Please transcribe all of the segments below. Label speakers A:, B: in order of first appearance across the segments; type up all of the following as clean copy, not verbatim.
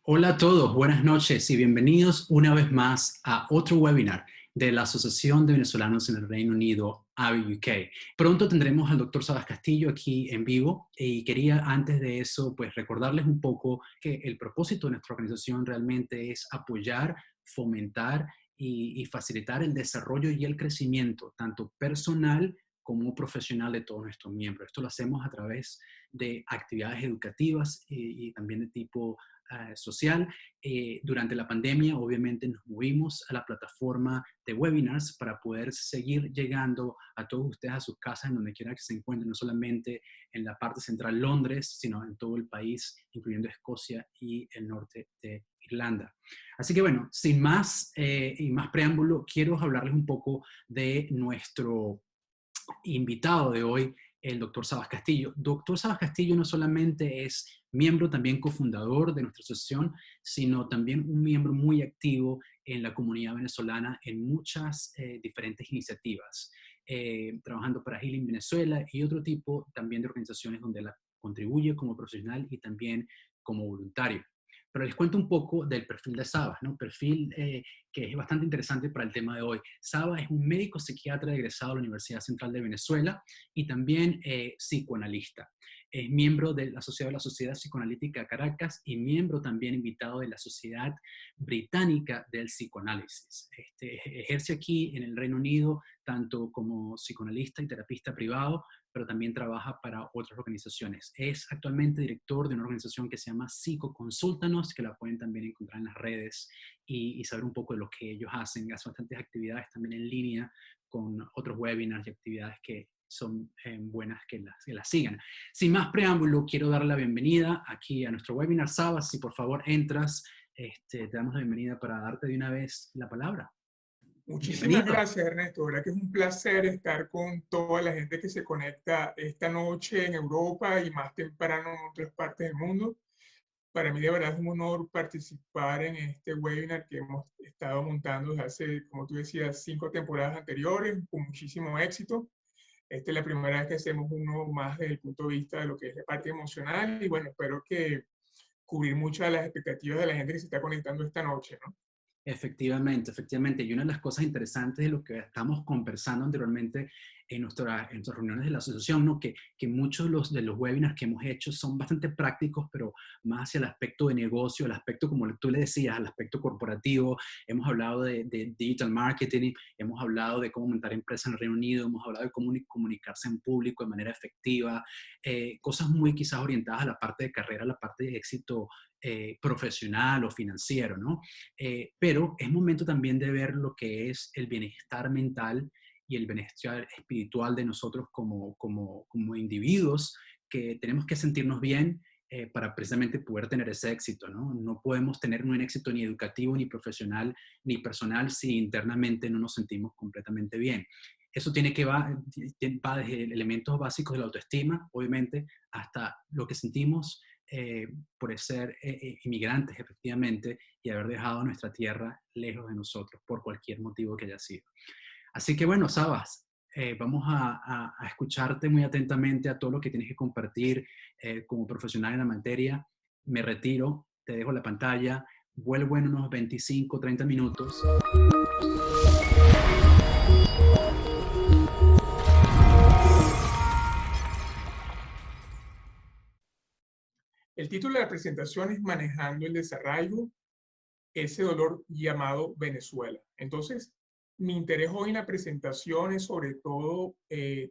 A: Hola a todos, buenas noches y bienvenidos una vez más a otro webinar de la Asociación de Venezolanos en el Reino Unido, AVI UK. Pronto tendremos al doctor Sabas Castillo aquí en vivo y quería antes de eso pues recordarles un poco que el propósito de nuestra organización realmente es apoyar, fomentar y facilitar el desarrollo y el crecimiento tanto personal como profesional de todos nuestros miembros. Esto lo hacemos a través de actividades educativas y también de tipo social. Durante la pandemia, obviamente, nos movimos a la plataforma de webinars para poder seguir llegando a todos ustedes a sus casas, en donde quiera que se encuentren, no solamente en la parte central Londres, sino en todo el país, incluyendo Escocia y el norte de Irlanda. Así que bueno, sin más y más preámbulo, quiero hablarles un poco de nuestro invitado de hoy, el doctor Sabas Castillo. Doctor Sabas Castillo no solamente es miembro, también cofundador de nuestra asociación, sino también un miembro muy activo en la comunidad venezolana en muchas diferentes iniciativas, trabajando para Healing Venezuela y otro tipo también de organizaciones donde la contribuye como profesional y también como voluntario. Pero les cuento un poco del perfil de Sabas, ¿no? Perfil que es bastante interesante para el tema de hoy. Sabas es un médico psiquiatra egresado de la Universidad Central de Venezuela y también psicoanalista. Es miembro asociado de la Sociedad Psicoanalítica Caracas y miembro también invitado de la Sociedad Británica del Psicoanálisis. Ejerce aquí en el Reino Unido tanto como psicoanalista y terapista privado, pero también trabaja para otras organizaciones. Es actualmente director de una organización que se llama Psicoconsultanos, que la pueden también encontrar en las redes y saber un poco de lo que ellos hacen. Hace bastantes actividades también en línea con otros webinars y actividades que son buenas que las sigan. Sin más preámbulo, quiero dar la bienvenida aquí a nuestro webinar. Sabas, si por favor entras, te damos la bienvenida para darte de una vez la palabra.
B: Muchísimas
A: Bienvenido.
B: gracias, Ernesto. La verdad que es un placer estar con toda la gente que se conecta esta noche en Europa y más temprano en otras partes del mundo. Para mí de verdad es un honor participar en este webinar que hemos estado montando desde hace, como tú decías, 5 temporadas anteriores, con muchísimo éxito. Esta es la primera vez que hacemos uno más desde el punto de vista de lo que es la parte emocional y bueno, espero que cubrir muchas de las expectativas de la gente que se está conectando esta noche, ¿no?
A: Efectivamente, efectivamente. Y una de las cosas interesantes de lo que estamos conversando anteriormente en nuestras reuniones de la asociación, ¿no? Que muchos de los webinars que hemos hecho son bastante prácticos, pero más hacia el aspecto de negocio, el aspecto, como tú le decías, el aspecto corporativo. Hemos hablado de digital marketing, hemos hablado de cómo montar empresas en el Reino Unido, hemos hablado de cómo comunicarse en público de manera efectiva, cosas muy quizás orientadas a la parte de carrera, a la parte de éxito profesional o financiero, ¿no? Pero es momento también de ver lo que es el bienestar mental y el bienestar espiritual de nosotros como individuos, que tenemos que sentirnos bien para precisamente poder tener ese éxito, ¿no? No podemos tener un éxito ni educativo, ni profesional, ni personal si internamente no nos sentimos completamente bien. Eso va desde elementos básicos de la autoestima, obviamente, hasta lo que sentimos por ser inmigrantes, efectivamente, y haber dejado nuestra tierra lejos de nosotros por cualquier motivo que haya sido. Así que bueno, Sabas, vamos a escucharte muy atentamente a todo lo que tienes que compartir como profesional en la materia. Me retiro, te dejo la pantalla, vuelvo en unos 25, 30 minutos.
B: El título de la presentación es Manejando el desarraigo, ese dolor llamado Venezuela. Entonces, mi interés hoy en la presentación es sobre todo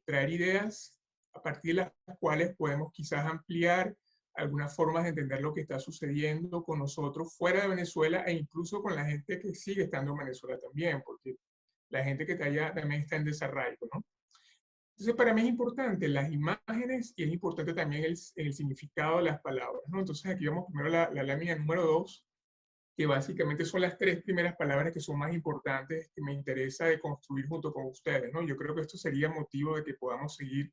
B: traer ideas a partir de las cuales podemos quizás ampliar algunas formas de entender lo que está sucediendo con nosotros fuera de Venezuela e incluso con la gente que sigue estando en Venezuela también, porque la gente que está allá también está en desarraigo, ¿no? Entonces, para mí es importante las imágenes y es importante también el significado de las palabras, ¿no? Entonces, aquí vemos primero la lámina número 2, que básicamente son las 3 primeras palabras que son más importantes que me interesa de construir junto con ustedes, ¿no? Yo creo que esto sería motivo de que podamos seguir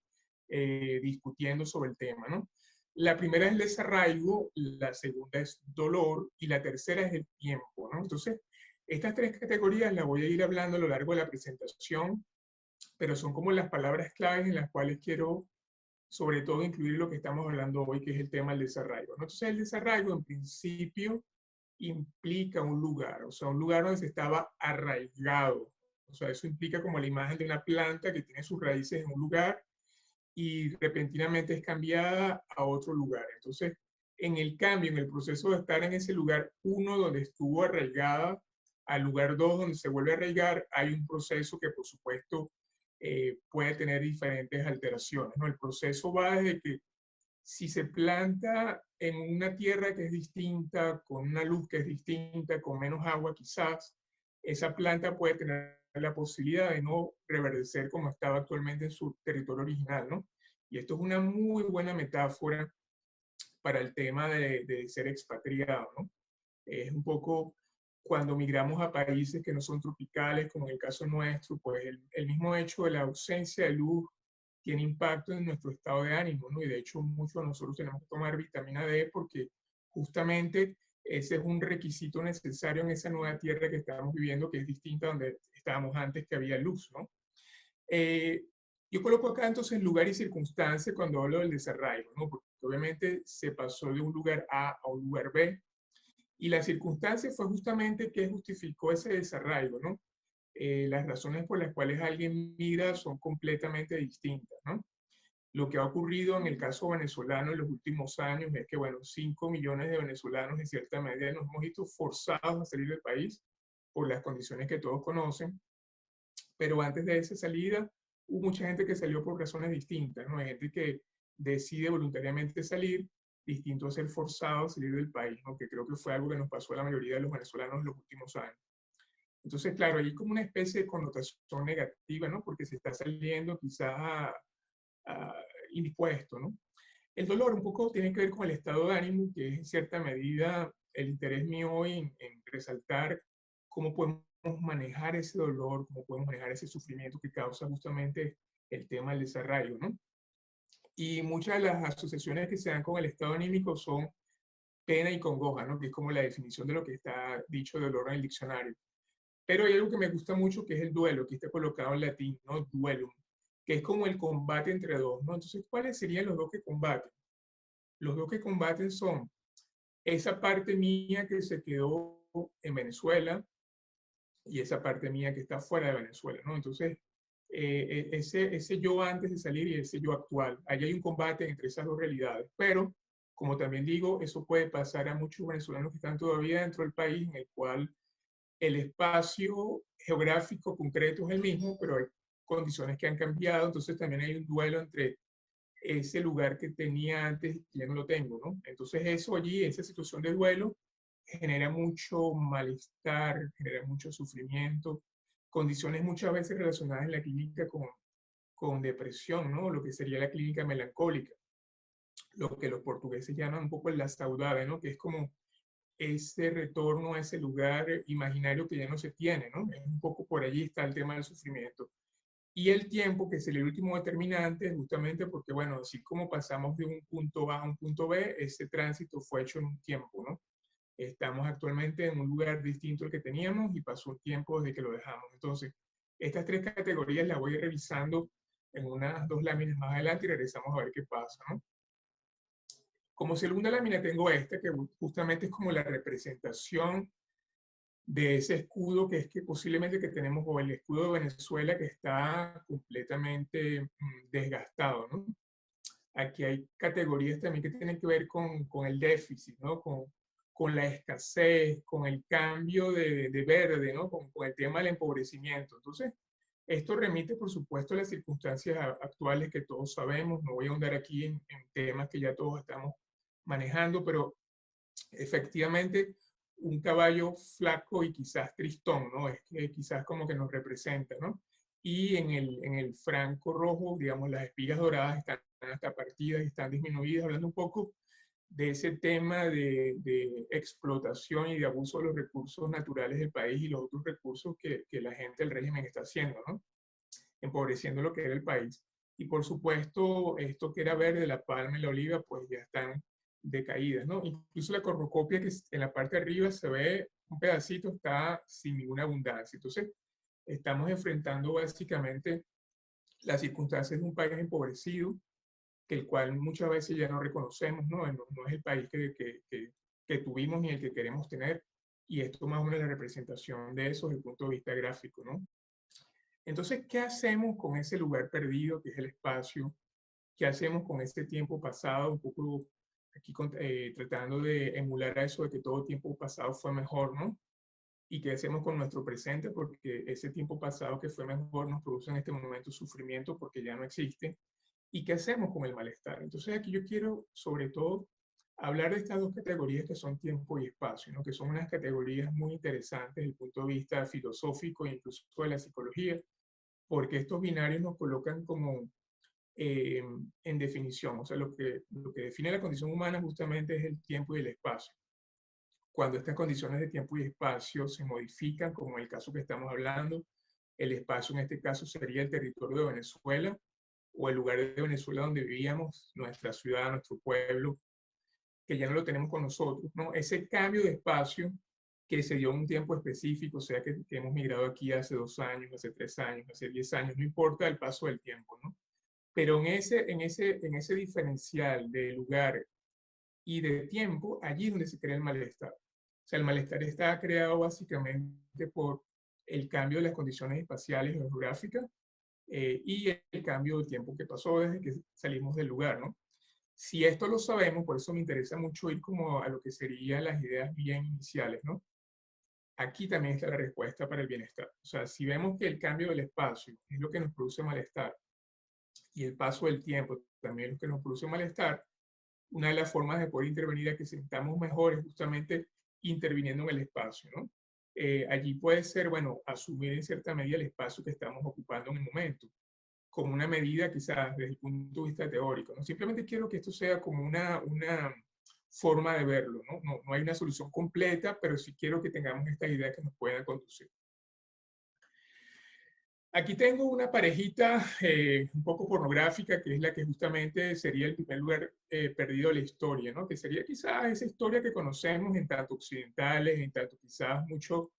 B: discutiendo sobre el tema, ¿no? La primera es el desarraigo, la segunda es dolor y la tercera es el tiempo, ¿no? Entonces, estas 3 categorías las voy a ir hablando a lo largo de la presentación, pero son como las palabras claves en las cuales quiero sobre todo incluir lo que estamos hablando hoy, que es el tema del desarraigo, ¿no? Entonces, el desarraigo en principio implica un lugar, o sea, un lugar donde se estaba arraigado. O sea, eso implica como la imagen de una planta que tiene sus raíces en un lugar y repentinamente es cambiada a otro lugar. Entonces, en el cambio, en el proceso de estar en ese lugar uno donde estuvo arraigada, al lugar 2 donde se vuelve a arraigar, hay un proceso que por supuesto puede tener diferentes alteraciones, ¿no? El proceso va desde que si se planta en una tierra que es distinta, con una luz que es distinta, con menos agua quizás, esa planta puede tener la posibilidad de no reverdecer como estaba actualmente en su territorio original, ¿no? Y esto es una muy buena metáfora para el tema de ser expatriado, ¿no? Es un poco cuando migramos a países que no son tropicales, como en el caso nuestro, pues el mismo hecho de la ausencia de luz tiene impacto en nuestro estado de ánimo, ¿no? Y de hecho muchos de nosotros tenemos que tomar vitamina D porque justamente ese es un requisito necesario en esa nueva tierra que estamos viviendo, que es distinta a donde estábamos antes, que había luz, ¿no? Eh, yo coloco acá entonces lugar y circunstancia cuando hablo del desarraigo, ¿no? Porque obviamente se pasó de un lugar A a un lugar B, y la circunstancia fue justamente que justificó ese desarraigo, ¿no? Las razones por las cuales alguien migra son completamente distintas, ¿no? Lo que ha ocurrido en el caso venezolano en los últimos años es que, bueno, 5 millones de venezolanos en cierta medida nos hemos visto forzados a salir del país por las condiciones que todos conocen, pero antes de esa salida hubo mucha gente que salió por razones distintas, ¿no? Hay gente que decide voluntariamente salir, distinto a ser forzado a salir del país, ¿no? Que creo que fue algo que nos pasó a la mayoría de los venezolanos en los últimos años. Entonces, claro, hay como una especie de connotación negativa, ¿no? Porque se está saliendo quizás a indispuesto, ¿no? El dolor un poco tiene que ver con el estado de ánimo, que es en cierta medida el interés mío hoy en resaltar cómo podemos manejar ese dolor, cómo podemos manejar ese sufrimiento que causa justamente el tema del desarraigo, ¿no? Y muchas de las asociaciones que se dan con el estado anímico son pena y congoja, ¿no? Que es como la definición de lo que está dicho de dolor en el diccionario. Pero hay algo que me gusta mucho que es el duelo, que está colocado en latín, ¿no? Duelum, que es como el combate entre dos, ¿no? Entonces, ¿cuáles serían los dos que combaten? Los dos que combaten son esa parte mía que se quedó en Venezuela y esa parte mía que está fuera de Venezuela, ¿no? Entonces, ese yo antes de salir y ese yo actual, ahí hay un combate entre esas dos realidades, pero como también digo, eso puede pasar a muchos venezolanos que están todavía dentro del país, en el cual el espacio geográfico concreto es el mismo, pero hay condiciones que han cambiado, entonces también hay un duelo entre ese lugar que tenía antes y ya no lo tengo, ¿no? Entonces eso allí, esa situación de duelo, genera mucho malestar, genera mucho sufrimiento, condiciones muchas veces relacionadas en la clínica con depresión, ¿no? Lo que sería la clínica melancólica, lo que los portugueses llaman un poco la saudade, ¿no? Que es como ese retorno a ese lugar imaginario que ya no se tiene, ¿no? Es un poco por allí está el tema del sufrimiento. Y el tiempo, que es el último determinante, justamente porque, bueno, así como pasamos de un punto A a un punto B, ese tránsito fue hecho en un tiempo, ¿no? Estamos actualmente en un lugar distinto al que teníamos y pasó un tiempo desde que lo dejamos. Entonces, estas tres categorías las voy a ir revisando en unas dos láminas más adelante y regresamos a ver qué pasa, ¿no? Como segunda lámina tengo esta, que justamente es como la representación de ese escudo que es que posiblemente que tenemos, o el escudo de Venezuela que está completamente desgastado, ¿no? Aquí hay categorías también que tienen que ver con el déficit, ¿no? Con la escasez, con el cambio de verde, ¿no? Con el tema del empobrecimiento. Entonces, esto remite, por supuesto, a las circunstancias actuales que todos sabemos. No voy a ahondar aquí en temas que ya todos estamos manejando, pero efectivamente un caballo flaco y quizás tristón, ¿no? Es que quizás como que nos representa, ¿no? Y en el franco rojo, digamos, las espigas doradas están hasta partidas y están disminuidas, hablando un poco de ese tema de explotación y de abuso de los recursos naturales del país y los otros recursos que la gente del régimen está haciendo, ¿no? Empobreciendo lo que era el país. Y por supuesto, esto que era verde, la palma y la oliva, pues ya están decaídas, ¿no? Incluso la cornucopia, que en la parte de arriba se ve un pedacito, está sin ninguna abundancia. Entonces, estamos enfrentando básicamente las circunstancias de un país empobrecido, que el cual muchas veces ya no reconocemos, ¿no? No, no es el país que que tuvimos ni el que queremos tener, y esto más o menos la representación de eso desde el punto de vista gráfico, ¿no? Entonces, ¿qué hacemos con ese lugar perdido que es el espacio? ¿Qué hacemos con ese tiempo pasado? Un poco aquí tratando de emular a eso de que todo tiempo pasado fue mejor, ¿no? ¿Y qué hacemos con nuestro presente? Porque ese tiempo pasado que fue mejor nos produce en este momento sufrimiento porque ya no existe. ¿Y qué hacemos con el malestar? Entonces aquí yo quiero sobre todo hablar de estas dos categorías que son tiempo y espacio, ¿no? Que son unas categorías muy interesantes desde el punto de vista filosófico e incluso de la psicología, porque estos binarios nos colocan como en definición, o sea, lo que define la condición humana justamente es el tiempo y el espacio. Cuando estas condiciones de tiempo y espacio se modifican, como en el caso que estamos hablando, el espacio en este caso sería el territorio de Venezuela o el lugar de Venezuela donde vivíamos, nuestra ciudad, nuestro pueblo, que ya no lo tenemos con nosotros, ¿no? Ese cambio de espacio que se dio en un tiempo específico, o sea, que hemos migrado aquí hace 2 años, hace 3 años, hace 10 años, no importa el paso del tiempo, ¿no? Pero en ese diferencial de lugar y de tiempo, allí es donde se crea el malestar. O sea, el malestar está creado básicamente por el cambio de las condiciones espaciales y geográficas y el cambio de tiempo que pasó desde que salimos del lugar, ¿no? Si esto lo sabemos, por eso me interesa mucho ir como a lo que serían las ideas bien iniciales, ¿no? Aquí también está la respuesta para el bienestar. O sea, si vemos que el cambio del espacio es lo que nos produce malestar y el paso del tiempo también es lo que nos produce malestar, una de las formas de poder intervenir a que sintamos mejor es justamente interviniendo en el espacio, ¿no? Allí puede ser, bueno, asumir en cierta medida el espacio que estamos ocupando en el momento, como una medida quizás desde el punto de vista teórico, ¿no? Simplemente quiero que esto sea como una forma de verlo, ¿no? No, no hay una solución completa, pero sí quiero que tengamos estas ideas que nos puedan conducir. Aquí tengo una parejita un poco pornográfica, que es la que justamente sería el primer lugar perdido de la historia, ¿no? Que sería quizás esa historia que conocemos en tanto occidentales, en tanto quizás mucho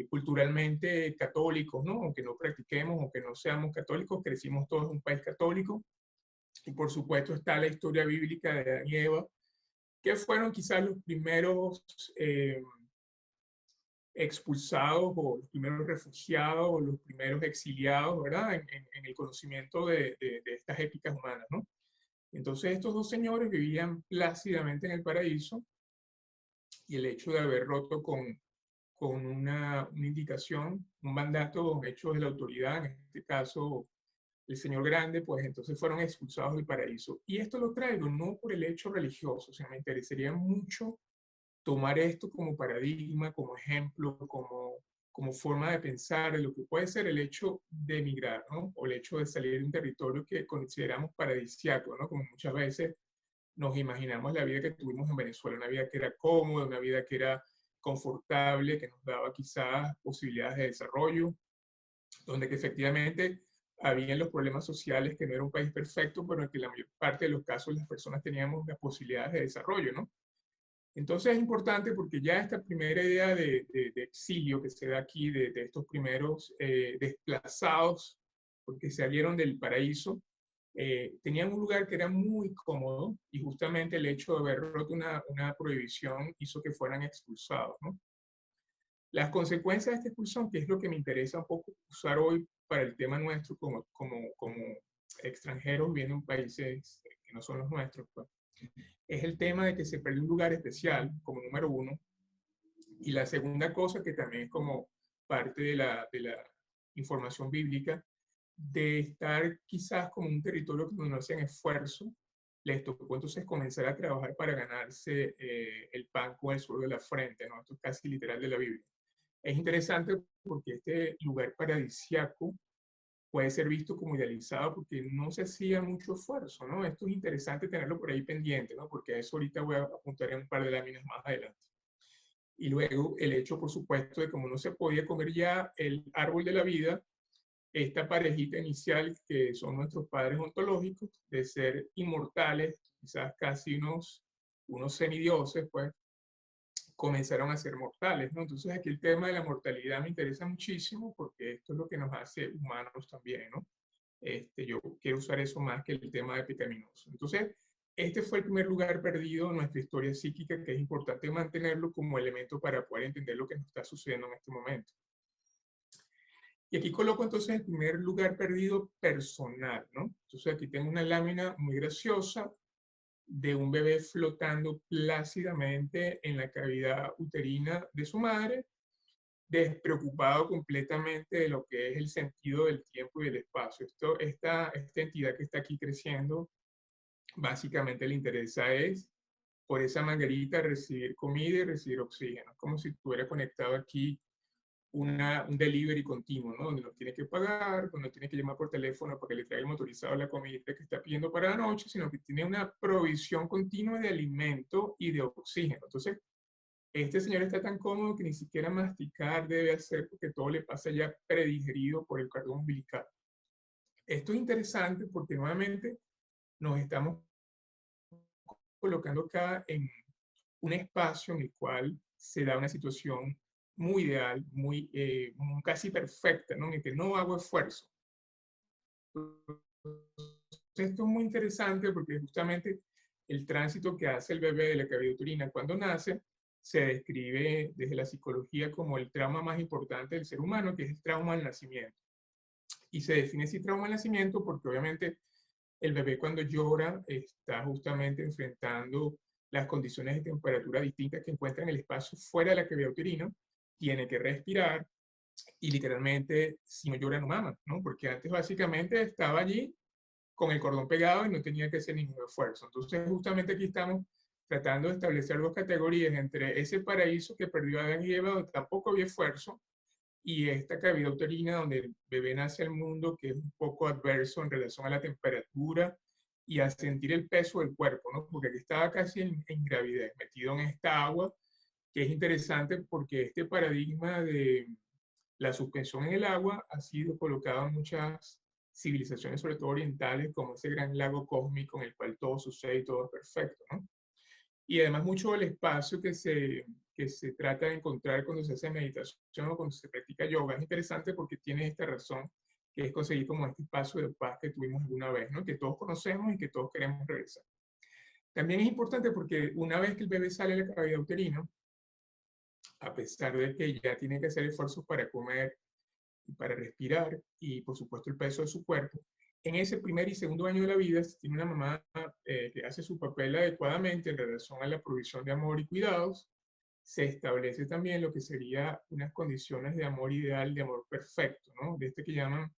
B: culturalmente católicos, ¿no? Aunque no practiquemos, aunque no seamos católicos, crecimos todos en un país católico. Y por supuesto está la historia bíblica de Adán y Eva, que fueron quizás los primeros expulsados o los primeros refugiados o los primeros exiliados, ¿verdad? En el conocimiento de estas épicas humanas, ¿no? Entonces estos dos señores vivían plácidamente en el paraíso y el hecho de haber roto con una indicación, un mandato hecho de la autoridad, en este caso el señor grande, pues entonces fueron expulsados del paraíso. Y esto lo traigo no por el hecho religioso, o sea, me interesaría mucho tomar esto como paradigma, como ejemplo, como forma de pensar en lo que puede ser el hecho de emigrar, ¿no? O el hecho de salir de un territorio que consideramos paradisíaco, ¿no? Como muchas veces nos imaginamos la vida que tuvimos en Venezuela, una vida que era cómoda, una vida que era confortable, que nos daba quizás posibilidades de desarrollo, donde que efectivamente habían los problemas sociales, que no era un país perfecto, pero en que la mayor parte de los casos las personas teníamos las posibilidades de desarrollo, ¿no? Entonces es importante porque ya esta primera idea de exilio que se da aquí, de estos primeros desplazados, porque salieron del paraíso, tenían un lugar que era muy cómodo y justamente el hecho de haber roto una prohibición hizo que fueran expulsados, ¿no? Las consecuencias de esta expulsión, que es lo que me interesa un poco usar hoy para el tema nuestro como extranjeros viviendo en países que no son los nuestros, pues, es el tema de que se perdió un lugar especial como número uno. Y la segunda cosa, que también es como parte de la información bíblica, de estar quizás como un territorio donde no hacían esfuerzo, les tocó entonces comenzar a trabajar para ganarse el pan con el sudor de la frente, ¿no? Esto es casi literal de la Biblia. Es interesante porque este lugar paradisiaco puede ser visto como idealizado porque no se hacía mucho esfuerzo, ¿no? Esto es interesante tenerlo por ahí pendiente, ¿no? Porque a eso ahorita voy a apuntar en un par de láminas más adelante. Y luego el hecho, por supuesto, de como no se podía comer ya el árbol de la vida, esta parejita inicial que son nuestros padres ontológicos, de ser inmortales, quizás casi unos semidioses, pues, comenzaron a ser mortales, ¿no? Entonces aquí el tema de la mortalidad me interesa muchísimo porque esto es lo que nos hace humanos también, ¿no? Yo quiero usar eso más que el tema de pecaminoso. Entonces, este fue el primer lugar perdido en nuestra historia psíquica, que es importante mantenerlo como elemento para poder entender lo que nos está sucediendo en este momento. Y aquí coloco entonces el primer lugar perdido personal, ¿no? Entonces aquí tengo una lámina muy graciosa de un bebé flotando plácidamente en la cavidad uterina de su madre, despreocupado completamente de lo que es el sentido del tiempo y del espacio. Esta entidad que está aquí creciendo, básicamente le interesa es, por esa manguerita, recibir comida y recibir oxígeno. Es como si estuviera conectado aquí un delivery continuo, ¿no? Donde no tiene que pagar, donde no tiene que llamar por teléfono para que le traiga el motorizado la comida que está pidiendo para la noche, sino que tiene una provisión continua de alimento y de oxígeno. Entonces, este señor está tan cómodo que ni siquiera masticar debe hacer porque todo le pasa ya predigerido por el cordón umbilical. Esto es interesante porque nuevamente nos estamos colocando acá en un espacio en el cual se da una situación muy ideal, muy casi perfecta, ¿no? En el que no hago esfuerzo. Esto es muy interesante porque justamente el tránsito que hace el bebé de la cavidad uterina cuando nace se describe desde la psicología como el trauma más importante del ser humano, que es el trauma al nacimiento. Y se define ese trauma al nacimiento porque obviamente el bebé cuando llora está justamente enfrentando las condiciones de temperatura distintas que encuentra en el espacio fuera de la cavidad uterina, tiene que respirar y literalmente si no llora no mama, ¿no? Porque antes básicamente estaba allí con el cordón pegado y no tenía que hacer ningún esfuerzo. Entonces justamente aquí estamos tratando de establecer dos categorías entre ese paraíso que perdió Adán y Eva, donde tampoco había esfuerzo, y esta cavidad uterina donde el bebé nace al mundo, que es un poco adverso en relación a la temperatura y a sentir el peso del cuerpo, ¿no? Porque aquí estaba casi en gravidez, metido en esta agua, que es interesante porque este paradigma de la suspensión en el agua ha sido colocado en muchas civilizaciones, sobre todo orientales, como ese gran lago cósmico en el cual todo sucede y todo es perfecto, ¿no? Y además mucho del espacio que se trata de encontrar cuando se hace meditación o cuando se practica yoga es interesante porque tiene esta razón, que es conseguir como este espacio de paz que tuvimos alguna vez, ¿no? Que todos conocemos y que todos queremos regresar. También es importante porque una vez que el bebé sale de la cavidad uterina, a pesar de que ya tiene que hacer esfuerzos para comer y para respirar y por supuesto el peso de su cuerpo, en ese primer y segundo año de la vida, si tiene una mamá que hace su papel adecuadamente en relación a la provisión de amor y cuidados, se establece también lo que sería unas condiciones de amor ideal, de amor perfecto, ¿no? De este que llaman,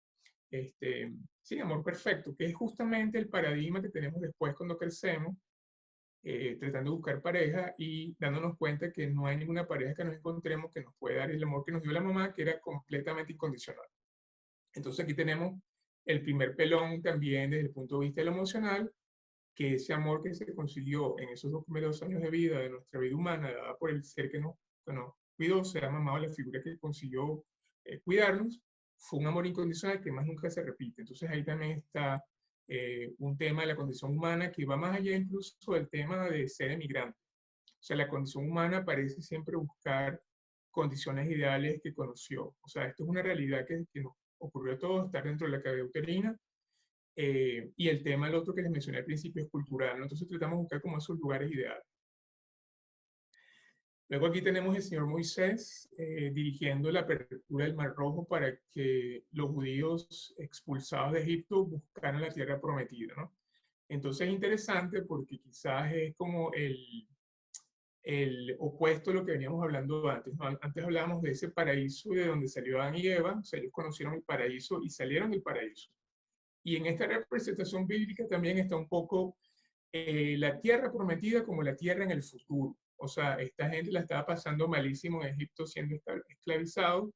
B: sí, amor perfecto, que es justamente el paradigma que tenemos después cuando crecemos, tratando de buscar pareja y dándonos cuenta que no hay ninguna pareja que nos encontremos que nos pueda dar el amor que nos dio la mamá, que era completamente incondicional. Entonces aquí tenemos el primer pelón también desde el punto de vista de lo emocional, que ese amor que se consiguió en esos 2 primeros años de vida de nuestra vida humana, dada por el ser que nos cuidó, sea mamá o la figura que consiguió cuidarnos, fue un amor incondicional que más nunca se repite. Entonces ahí también está un tema de la condición humana que va más allá incluso del tema de ser emigrante. O sea, la condición humana parece siempre buscar condiciones ideales que conoció. O sea, esto es una realidad que nos ocurrió a todos, estar dentro de la cavidad uterina. Y el tema, el otro que les mencioné al principio, es cultural, ¿no? Entonces tratamos de buscar como esos lugares ideales. Luego aquí tenemos el señor Moisés dirigiendo la apertura del Mar Rojo para que los judíos expulsados de Egipto buscaran la tierra prometida, ¿no? Entonces es interesante porque quizás es como el opuesto a lo que veníamos hablando antes, ¿no? Antes hablábamos de ese paraíso de donde salió Adán y Eva, o sea, ellos conocieron el paraíso y salieron del paraíso. Y en esta representación bíblica también está un poco la tierra prometida como la tierra en el futuro. O sea, esta gente la estaba pasando malísimo en Egipto siendo esclavizados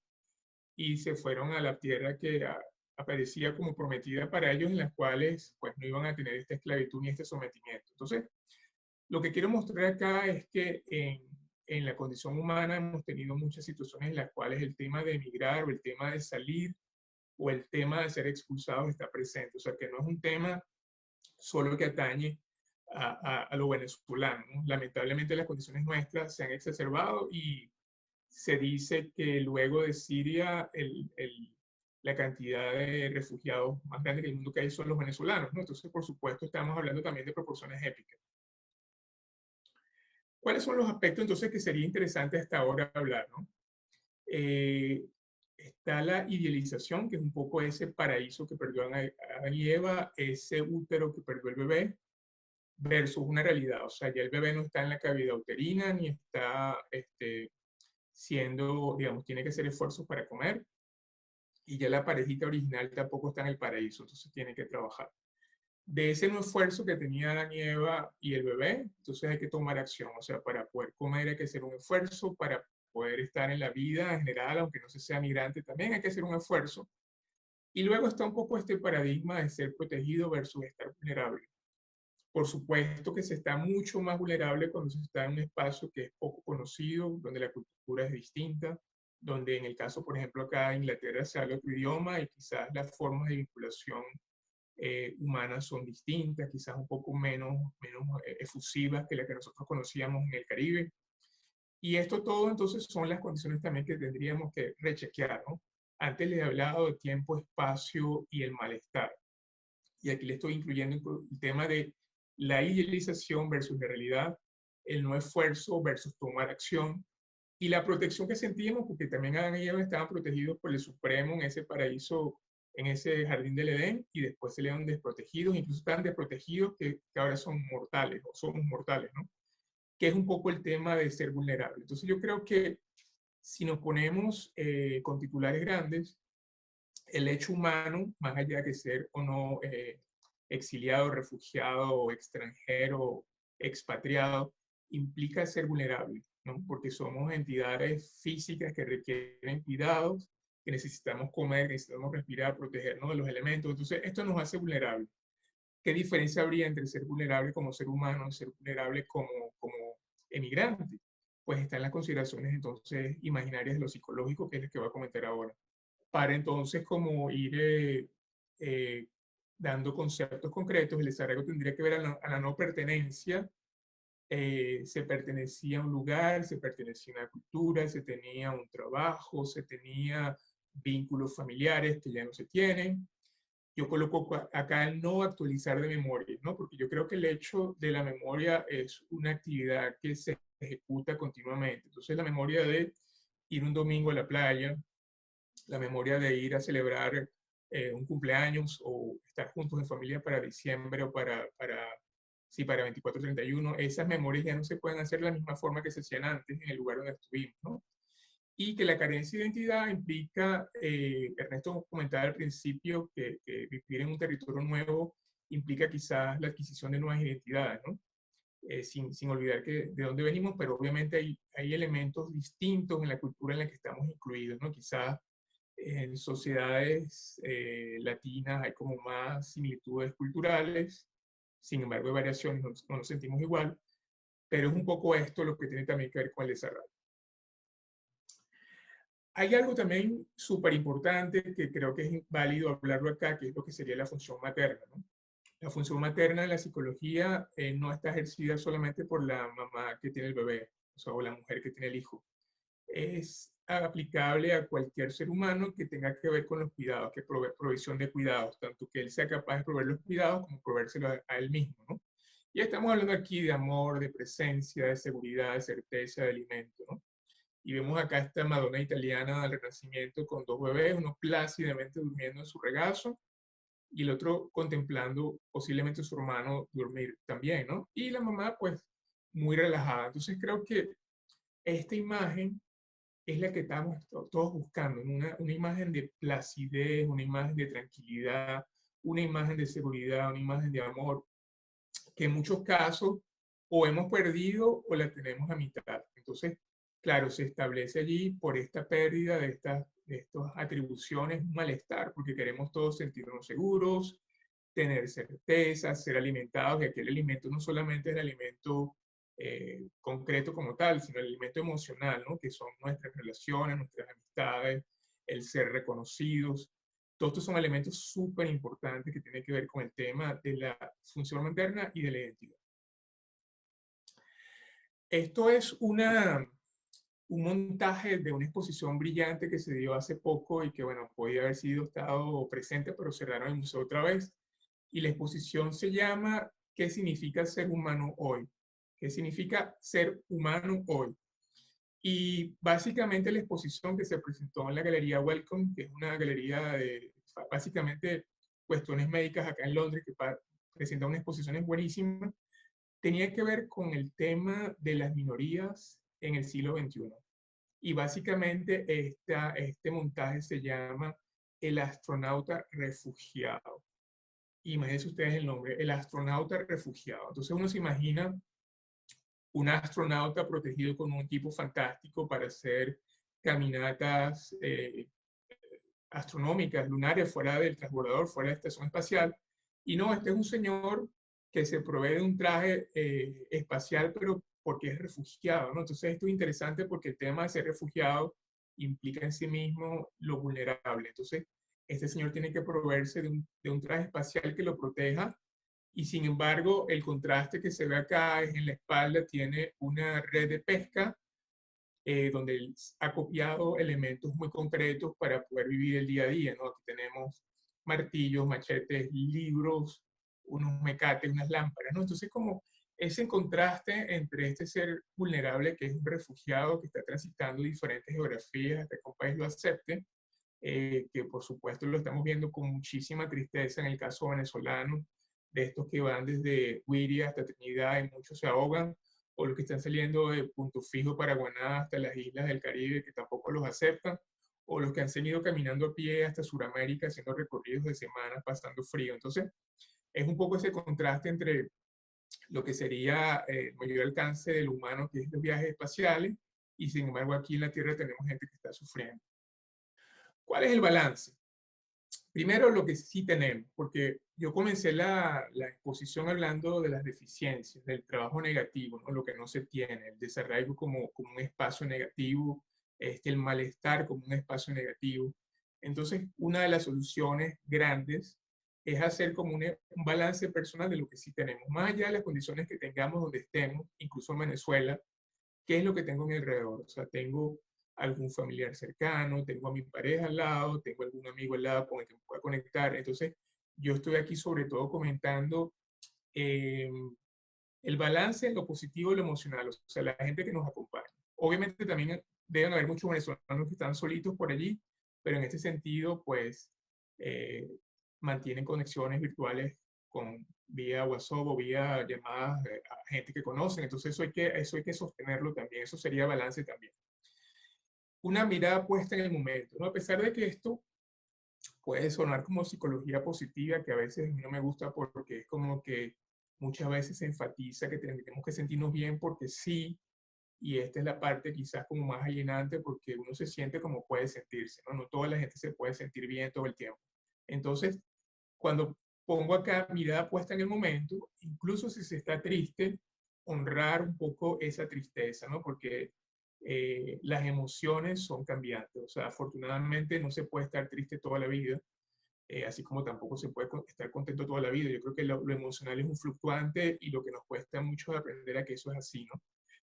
B: y se fueron a la tierra que aparecía como prometida para ellos, en las cuales pues no iban a tener esta esclavitud ni este sometimiento. Entonces, lo que quiero mostrar acá es que en la condición humana hemos tenido muchas situaciones en las cuales el tema de emigrar o el tema de salir o el tema de ser expulsados está presente. O sea, que no es un tema solo que atañe a lo venezolano, ¿no? Lamentablemente las condiciones nuestras se han exacerbado y se dice que luego de Siria la cantidad de refugiados más grande del mundo que hay son los venezolanos, ¿no? Entonces, por supuesto, estamos hablando también de proporciones épicas. ¿Cuáles son los aspectos entonces que sería interesante hasta ahora hablar, ¿no? Está la idealización, que es un poco ese paraíso que perdió Adán y Eva, ese útero que perdió el bebé, versus una realidad. O sea, ya el bebé no está en la cavidad uterina, ni está siendo, digamos, tiene que hacer esfuerzos para comer, y ya la parejita original tampoco está en el paraíso, entonces tiene que trabajar. De ese no esfuerzo que tenía Adán y Eva y el bebé, entonces hay que tomar acción. O sea, para poder comer hay que hacer un esfuerzo, para poder estar en la vida en general, aunque no se sea migrante, también hay que hacer un esfuerzo. Y luego está un poco este paradigma de ser protegido versus estar vulnerable. Por supuesto que se está mucho más vulnerable cuando se está en un espacio que es poco conocido, donde la cultura es distinta, donde en el caso, por ejemplo, acá en Inglaterra se habla otro idioma y quizás las formas de vinculación humanas son distintas, quizás un poco menos efusivas que las que nosotros conocíamos en el Caribe. Y esto todo entonces son las condiciones también que tendríamos que rechequear, ¿no? Antes les he hablado de tiempo, espacio y el malestar. Y aquí le estoy incluyendo el tema de la idealización versus la realidad, el no esfuerzo versus tomar acción, y la protección que sentíamos, porque también Adán y Eva estaban protegidos por el Supremo en ese paraíso, en ese jardín del Edén, y después se le dan desprotegidos, incluso tan desprotegidos que ahora son mortales, o somos mortales, ¿no? Que es un poco el tema de ser vulnerable. Entonces yo creo que si nos ponemos con titulares grandes, el hecho humano, más allá de ser o no exiliado, refugiado, o extranjero, expatriado, implica ser vulnerable, ¿no? Porque somos entidades físicas que requieren cuidados, que necesitamos comer, que necesitamos respirar, protegernos de los elementos. Entonces, esto nos hace vulnerables. ¿Qué diferencia habría entre ser vulnerable como ser humano y ser vulnerable como emigrante? Pues están las consideraciones entonces imaginarias de lo psicológico, que es lo que voy a comentar ahora, para entonces como ir eh, dando conceptos concretos. El desarrollo tendría que ver a la no pertenencia. Se pertenecía a un lugar, se pertenecía a una cultura, se tenía un trabajo, se tenía vínculos familiares que ya no se tienen. Yo coloco acá el no actualizar de memoria, ¿no? Porque yo creo que el hecho de la memoria es una actividad que se ejecuta continuamente. Entonces la memoria de ir un domingo a la playa, la memoria de ir a celebrar un cumpleaños o estar juntos en familia para diciembre o sí, para 24-31, esas memorias ya no se pueden hacer de la misma forma que se hacían antes en el lugar donde estuvimos, ¿no? Y que la carencia de identidad implica, Ernesto comentaba al principio, que vivir en un territorio nuevo implica quizás la adquisición de nuevas identidades, ¿no? Sin olvidar que de dónde venimos, pero obviamente hay elementos distintos en la cultura en la que estamos incluidos, ¿no? Quizás en sociedades latinas hay como más similitudes culturales, sin embargo hay variaciones, no nos sentimos igual, pero es un poco esto lo que tiene también que ver con el desarrollo. Hay algo también súper importante que creo que es válido hablarlo acá, que es lo que sería la función materna, ¿no? La función materna en la psicología no está ejercida solamente por la mamá que tiene el bebé, o sea, o la mujer que tiene el hijo. Es aplicable a cualquier ser humano que tenga que ver con los cuidados, que provisión de cuidados, tanto que él sea capaz de proveer los cuidados como proveérselo a él mismo, ¿no? Y estamos hablando aquí de amor, de presencia, de seguridad, de certeza, de alimento, ¿no? Y vemos acá esta Madonna italiana del Renacimiento con dos bebés, uno plácidamente durmiendo en su regazo y el otro contemplando posiblemente a su hermano dormir también, ¿no? Y la mamá, pues, muy relajada. Entonces creo que esta imagen es la que estamos todos buscando, una imagen de placidez, una imagen de tranquilidad, una imagen de seguridad, una imagen de amor, que en muchos casos o hemos perdido o la tenemos a mitad. Entonces, claro, se establece allí por esta pérdida de estas atribuciones un malestar, porque queremos todos sentirnos seguros, tener certeza, ser alimentados, y aquel alimento no solamente es el alimento concreto como tal, sino el alimento emocional, ¿no? Que son nuestras relaciones, nuestras amistades, el ser reconocidos. Todos estos son elementos súper importantes que tienen que ver con el tema de la función materna y de la identidad. Esto es un montaje de una exposición brillante que se dio hace poco y que, bueno, podía haber sido estado presente, pero cerraron el museo otra vez. Y la exposición se llama ¿Qué significa ser humano hoy? ¿Qué significa ser humano hoy? Y básicamente la exposición que se presentó en la Galería Wellcome, que es una galería de básicamente cuestiones médicas acá en Londres, que presenta unas exposiciones buenísimas, tenía que ver con el tema de las minorías en el siglo XXI. Y básicamente este montaje se llama El astronauta refugiado. Imagínense ustedes el nombre, el astronauta refugiado. Entonces uno se imagina un astronauta protegido con un equipo fantástico para hacer caminatas astronómicas, lunares, fuera del transbordador, fuera de la estación espacial. Y no, este es un señor que se provee de un traje espacial, pero porque es refugiado, ¿no? Entonces esto es interesante porque el tema de ser refugiado implica en sí mismo lo vulnerable. Entonces, este señor tiene que proveerse de un traje espacial que lo proteja y sin embargo, el contraste que se ve acá es en la espalda, tiene una red de pesca donde él ha copiado elementos muy concretos para poder vivir el día a día, ¿no? Aquí tenemos martillos, machetes, libros, unos mecates, unas lámparas, ¿no? Entonces, como ese contraste entre este ser vulnerable, que es un refugiado que está transitando diferentes geografías hasta que un país lo acepte, que por supuesto lo estamos viendo con muchísima tristeza en el caso venezolano, de estos que van desde Guiria hasta Trinidad y muchos se ahogan, o los que están saliendo de Punto Fijo, Paraguaná, hasta las islas del Caribe, que tampoco los aceptan, o los que han seguido caminando a pie hasta Sudamérica, haciendo recorridos de semanas, pasando frío. Entonces, es un poco ese contraste entre lo que sería el mayor alcance del humano, que es los viajes espaciales, y sin embargo aquí en la Tierra tenemos gente que está sufriendo. ¿Cuál es el balance? Primero, lo que sí tenemos, porque yo comencé la exposición hablando de las deficiencias, del trabajo negativo, ¿no? Lo que no se tiene, el desarraigo como un espacio negativo, el malestar como un espacio negativo. Entonces, una de las soluciones grandes es hacer como un balance personal de lo que sí tenemos, más allá de las condiciones que tengamos donde estemos, incluso en Venezuela, qué es lo que tengo a mi alrededor. O sea, tengo algún familiar cercano, tengo a mi pareja al lado, tengo algún amigo al lado con el que me pueda conectar. Entonces, yo estoy aquí sobre todo comentando eh, el balance en lo positivo y lo emocional, o sea, la gente que nos acompaña. Obviamente también deben haber muchos venezolanos que están solitos por allí, pero en este sentido, pues, eh, mantienen conexiones virtuales con vía WhatsApp o vía llamadas a gente que conocen. Entonces eso hay que sostenerlo también, eso sería balance también. Una mirada puesta en el momento, ¿no? A pesar de que esto puede sonar como psicología positiva, que a veces no me gusta porque es como que muchas veces se enfatiza que tenemos que sentirnos bien porque sí, y esta es la parte quizás como más alienante porque uno se siente como puede sentirse, ¿no? No toda la gente se puede sentir bien todo el tiempo. Entonces, cuando pongo acá mirada puesta en el momento, incluso si se está triste, honrar un poco esa tristeza, ¿no? Porque las emociones son cambiantes, o sea, afortunadamente no se puede estar triste toda la vida, así como tampoco se puede estar contento toda la vida. Yo creo que lo emocional es un fluctuante y lo que nos cuesta mucho es aprender a que eso es así, ¿no?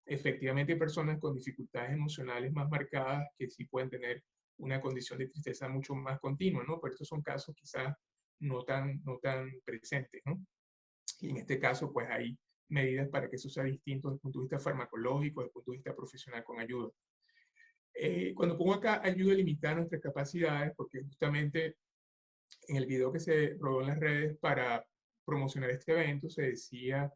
B: Efectivamente hay personas con dificultades emocionales más marcadas que sí pueden tener una condición de tristeza mucho más continua, ¿no? Pero estos son casos quizás no tan presentes, ¿no? Y en este caso, pues hay medidas para que eso sea distinto desde el punto de vista farmacológico, desde el punto de vista profesional con ayuda. Cuando pongo acá ayuda a limitar nuestras capacidades, porque justamente en el video que se rodó en las redes para promocionar este evento se decía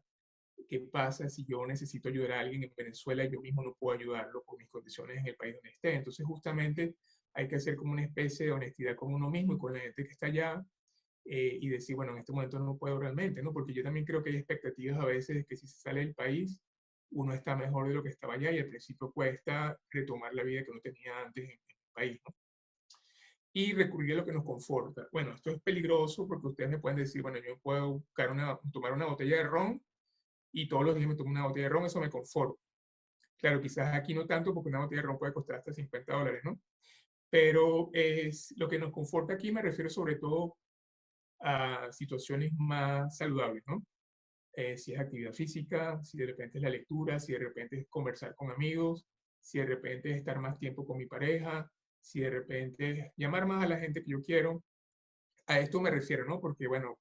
B: qué pasa si yo necesito ayudar a alguien en Venezuela y yo mismo no puedo ayudarlo por mis condiciones en el país donde esté. Entonces justamente hay que hacer como una especie de honestidad con uno mismo y con la gente que está allá y decir, bueno, en este momento no puedo realmente, ¿no? Porque yo también creo que hay expectativas a veces de que si se sale del país, uno está mejor de lo que estaba allá y al principio cuesta retomar la vida que uno tenía antes en el país, ¿no? Y recurrir a lo que nos conforta. Bueno, esto es peligroso porque ustedes me pueden decir, bueno, yo puedo buscar tomar una botella de ron y todos los días me tomo una botella de ron, eso me conforta. Claro, quizás aquí no tanto porque una botella de ron puede costar hasta $50, ¿no? Pero lo que nos conforta aquí me refiero sobre todo a situaciones más saludables, ¿no? Si es actividad física, si de repente es la lectura, si de repente es conversar con amigos, si de repente es estar más tiempo con mi pareja, si de repente es llamar más a la gente que yo quiero. A esto me refiero, ¿no? Porque, bueno,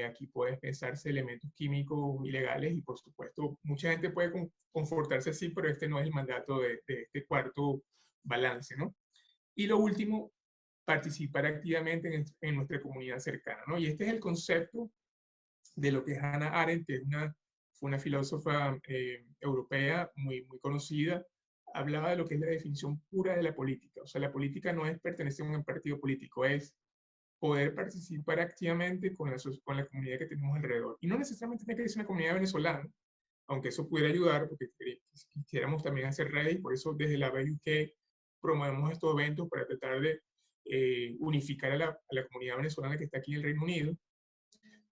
B: aquí puedes pensarse elementos químicos ilegales y, por supuesto, mucha gente puede confortarse así, pero este no es el mandato de este cuarto balance, ¿no? Y lo último, participar activamente en nuestra comunidad cercana, ¿no? Y este es el concepto de lo que es Hannah Arendt, que fue una filósofa europea muy conocida. Hablaba de lo que es la definición pura de la política. O sea, la política no es pertenecer a un partido político, es poder participar activamente con la comunidad que tenemos alrededor. Y no necesariamente tiene que ser una comunidad venezolana, aunque eso pudiera ayudar, porque quisiéramos también hacer redes, por eso desde la BUK promovemos estos eventos para tratar de unificar a la comunidad venezolana que está aquí en el Reino Unido.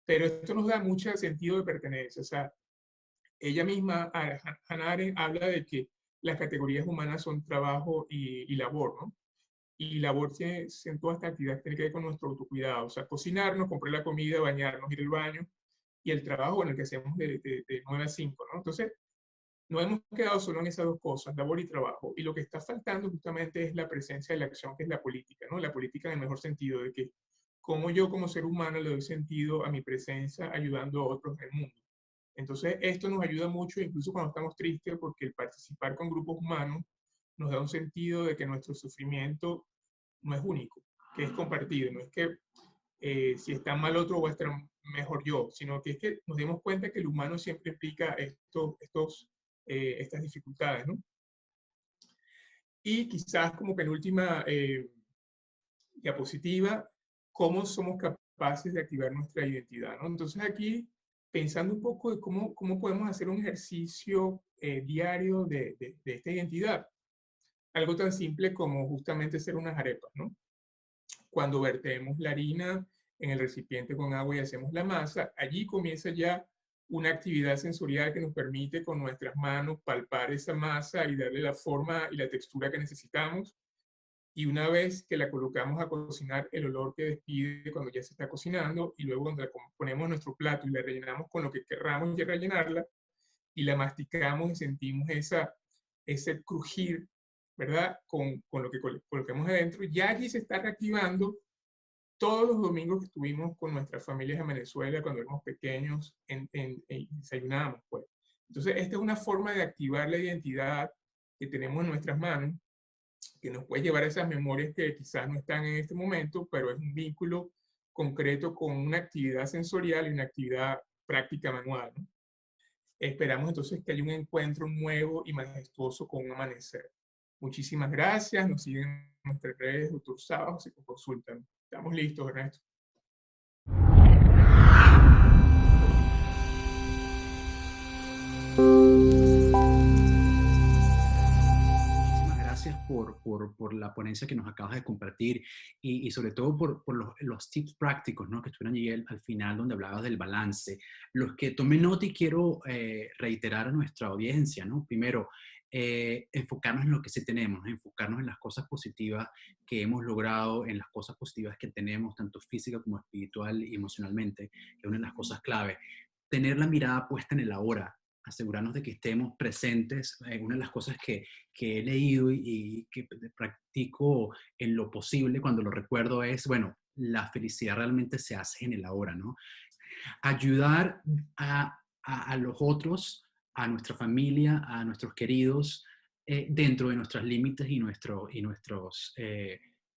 B: Pero esto nos da mucho sentido de pertenencia. O sea, ella misma, Hannah Arendt, habla de que las categorías humanas son trabajo y labor, ¿no? Y labor en toda esta actividad tiene que ver con nuestro autocuidado, o sea, cocinarnos, comprar la comida, bañarnos, ir al baño, y el trabajo, bueno, el que hacemos de 9 a 5, ¿no? Entonces, no hemos quedado solo en esas dos cosas, labor y trabajo, y lo que está faltando justamente es la presencia de la acción, que es la política, ¿no? La política en el mejor sentido, de que como yo como ser humano le doy sentido a mi presencia ayudando a otros en el mundo. Entonces, esto nos ayuda mucho, incluso cuando estamos tristes, porque el participar con grupos humanos nos da un sentido de que nuestro sufrimiento no es único, que es compartido, no es que si está mal otro va a estar mejor yo, sino que es que nos demos cuenta que el humano siempre implica estas dificultades, ¿no? Y quizás como penúltima diapositiva, cómo somos capaces de activar nuestra identidad, ¿no? Entonces aquí, pensando un poco de cómo podemos hacer un ejercicio diario de esta identidad, algo tan simple como justamente hacer unas arepas, ¿no? Cuando vertemos la harina en el recipiente con agua y hacemos la masa, allí comienza ya una actividad sensorial que nos permite con nuestras manos palpar esa masa y darle la forma y la textura que necesitamos. Y una vez que la colocamos a cocinar, el olor que despide cuando ya se está cocinando, y luego cuando la ponemos en nuestro plato y la rellenamos con lo que querramos ya rellenarla, y la masticamos y sentimos ese crujir, ¿verdad? Con lo que coloquemos adentro, ya allí se está reactivando todos los domingos que estuvimos con nuestras familias en Venezuela, cuando éramos pequeños, desayunábamos, pues. Entonces, esta es una forma de activar la identidad que tenemos en nuestras manos, que nos puede llevar a esas memorias que quizás no están en este momento, pero es un vínculo concreto con una actividad sensorial y una actividad práctica manual, ¿no? Esperamos entonces que haya un encuentro nuevo y majestuoso con un amanecer. Muchísimas gracias. Nos siguen en nuestras redes, Doctor Sábado, se consultan. Estamos listos, Ernesto.
A: Gracias por la ponencia que nos acabas de compartir y sobre todo por los tips prácticos, ¿no? Que estuvieron allí al final donde hablabas del balance. Los que tomé nota y quiero reiterar a nuestra audiencia, ¿no? Primero, enfocarnos en lo que sí tenemos, ¿no? Enfocarnos en las cosas positivas que hemos logrado, en las cosas positivas que tenemos, tanto física como espiritual y emocionalmente, que es una de las cosas clave. Tener la mirada puesta en el ahora, asegurarnos de que estemos presentes. Una de las cosas que he leído y que practico en lo posible cuando lo recuerdo es, bueno, la felicidad realmente se hace en el ahora, ¿no? Ayudar a los otros, a nuestra familia, a nuestros queridos, dentro de nuestros límites y nuestros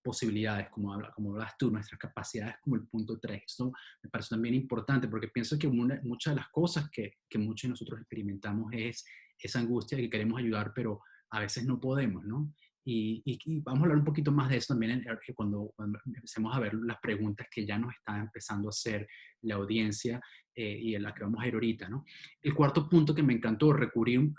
A: posibilidades, como hablas tú, nuestras capacidades como el punto 3. Esto me parece también importante porque pienso que muchas de las cosas que muchos de nosotros experimentamos es esa angustia de que queremos ayudar, pero a veces no podemos, ¿no? Y vamos a hablar un poquito más de eso también cuando empecemos a ver las preguntas que ya nos está empezando a hacer la audiencia y en la que vamos a ir ahorita, ¿no? El cuarto punto que me encantó, recurrir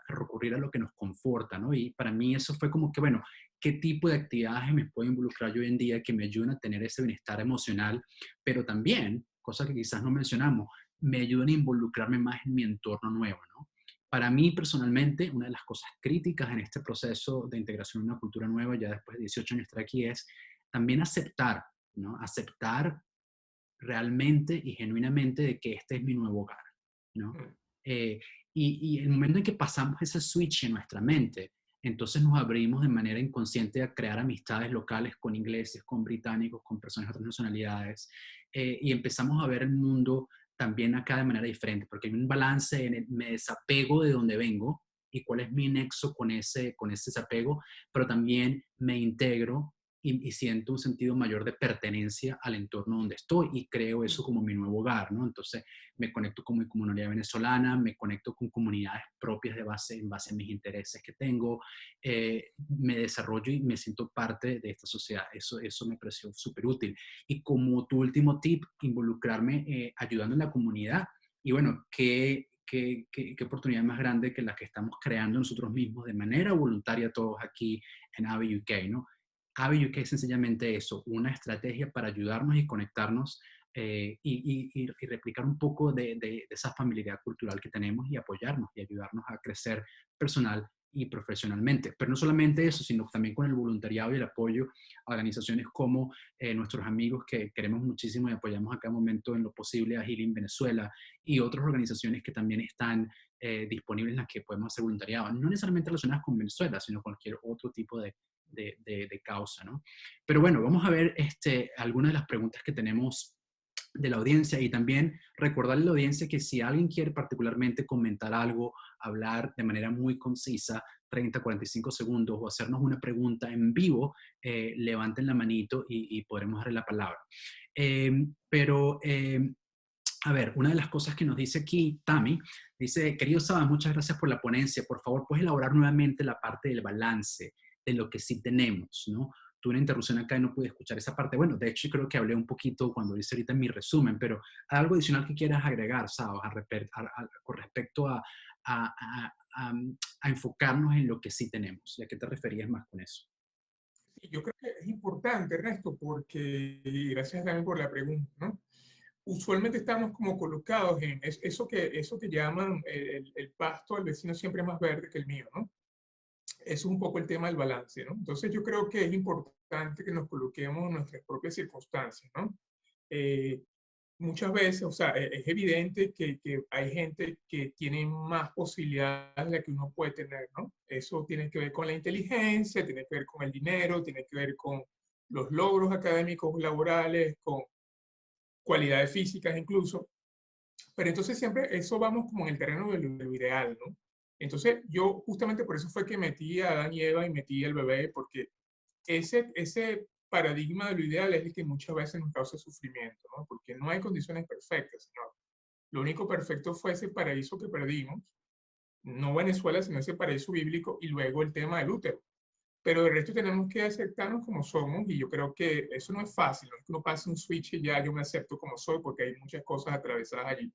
A: a lo que nos conforta, ¿no? Y para mí eso fue como que, bueno, ¿qué tipo de actividades me puedo involucrar yo hoy en día que me ayuden a tener ese bienestar emocional? Pero también, cosa que quizás no mencionamos, me ayudan a involucrarme más en mi entorno nuevo, ¿no? Para mí personalmente, una de las cosas críticas en este proceso de integración en una cultura nueva, ya después de 18 años estar aquí, es también aceptar, ¿no? Aceptar realmente y genuinamente de que este es mi nuevo hogar, ¿no?
B: Mm.
A: Y el momento en que pasamos ese switch en nuestra mente, Entonces nos abrimos de manera inconsciente a crear amistades locales con ingleses, con británicos, con personas de otras nacionalidades, y empezamos a ver el mundo también acá de manera diferente, porque hay un balance en el, me desapego de donde vengo y cuál es mi nexo con ese desapego, pero también me integro y siento un sentido mayor de pertenencia al entorno donde estoy y creo eso como mi nuevo hogar, ¿no? Entonces me conecto con mi comunidad venezolana, me conecto con comunidades propias en base a mis intereses que tengo, me desarrollo y me siento parte de esta sociedad. Eso me pareció súper útil. Y como tu último tip, involucrarme ayudando en la comunidad. Y bueno, qué oportunidad más grande que la que estamos creando nosotros mismos de manera voluntaria todos aquí en AVE UK, ¿no? AVE UK es sencillamente eso, una estrategia para ayudarnos y conectarnos y replicar un poco de esa familiaridad cultural que tenemos y apoyarnos y ayudarnos a crecer personal y profesionalmente. Pero no solamente eso, sino también con el voluntariado y el apoyo a organizaciones como nuestros amigos que queremos muchísimo y apoyamos a cada momento en lo posible a Healing Venezuela y otras organizaciones que también están disponibles en las que podemos hacer voluntariado, no necesariamente relacionadas con Venezuela, sino cualquier otro tipo de causa, ¿no? Pero bueno, vamos a ver algunas de las preguntas que tenemos de la audiencia y también recordarle a la audiencia que si alguien quiere particularmente comentar algo, hablar de manera muy concisa, 30, 45 segundos o hacernos una pregunta en vivo, levanten la manito y podremos darle la palabra. Pero a ver, una de las cosas que nos dice aquí Tami, dice, querido Saba, muchas gracias por la ponencia. Por favor, ¿puedes elaborar nuevamente la parte del balance de lo que sí tenemos, ¿no? Tuve una interrupción acá y no pude escuchar esa parte. Bueno, de hecho, creo que hablé un poquito cuando hice ahorita mi resumen, pero ¿hay algo adicional que quieras agregar, Saba, con respecto a, a- a- a enfocarnos en lo que sí tenemos? ¿Y a qué te referías más con eso?
B: Sí, yo creo que es importante, Ernesto, porque, y gracias también por la pregunta, ¿no? Usualmente estamos como colocados en eso que llaman el pasto del vecino siempre es más verde que el mío, ¿no? Eso es un poco el tema del balance, ¿no? Entonces yo creo que es importante que nos coloquemos en nuestras propias circunstancias, ¿no? Eh, Muchas veces, o sea, es evidente que hay gente que tiene más posibilidades de la que uno puede tener, ¿no? Eso tiene que ver con la inteligencia, tiene que ver con el dinero, tiene que ver con los logros académicos, laborales, con cualidades físicas incluso. Pero entonces siempre eso vamos como en el terreno de lo ideal, ¿no? Entonces yo justamente por eso fue que metí a Adán y Eva y metí al bebé, porque ese paradigma de lo ideal es el que muchas veces nos causa sufrimiento, ¿no? Porque no hay condiciones perfectas, señor. Lo único perfecto fue ese paraíso que perdimos, no Venezuela, sino ese paraíso bíblico, y luego el tema del útero. Pero el resto tenemos que aceptarnos como somos, y yo creo que eso no es fácil, no es que uno pase un switch y ya yo me acepto como soy, porque hay muchas cosas atravesadas allí.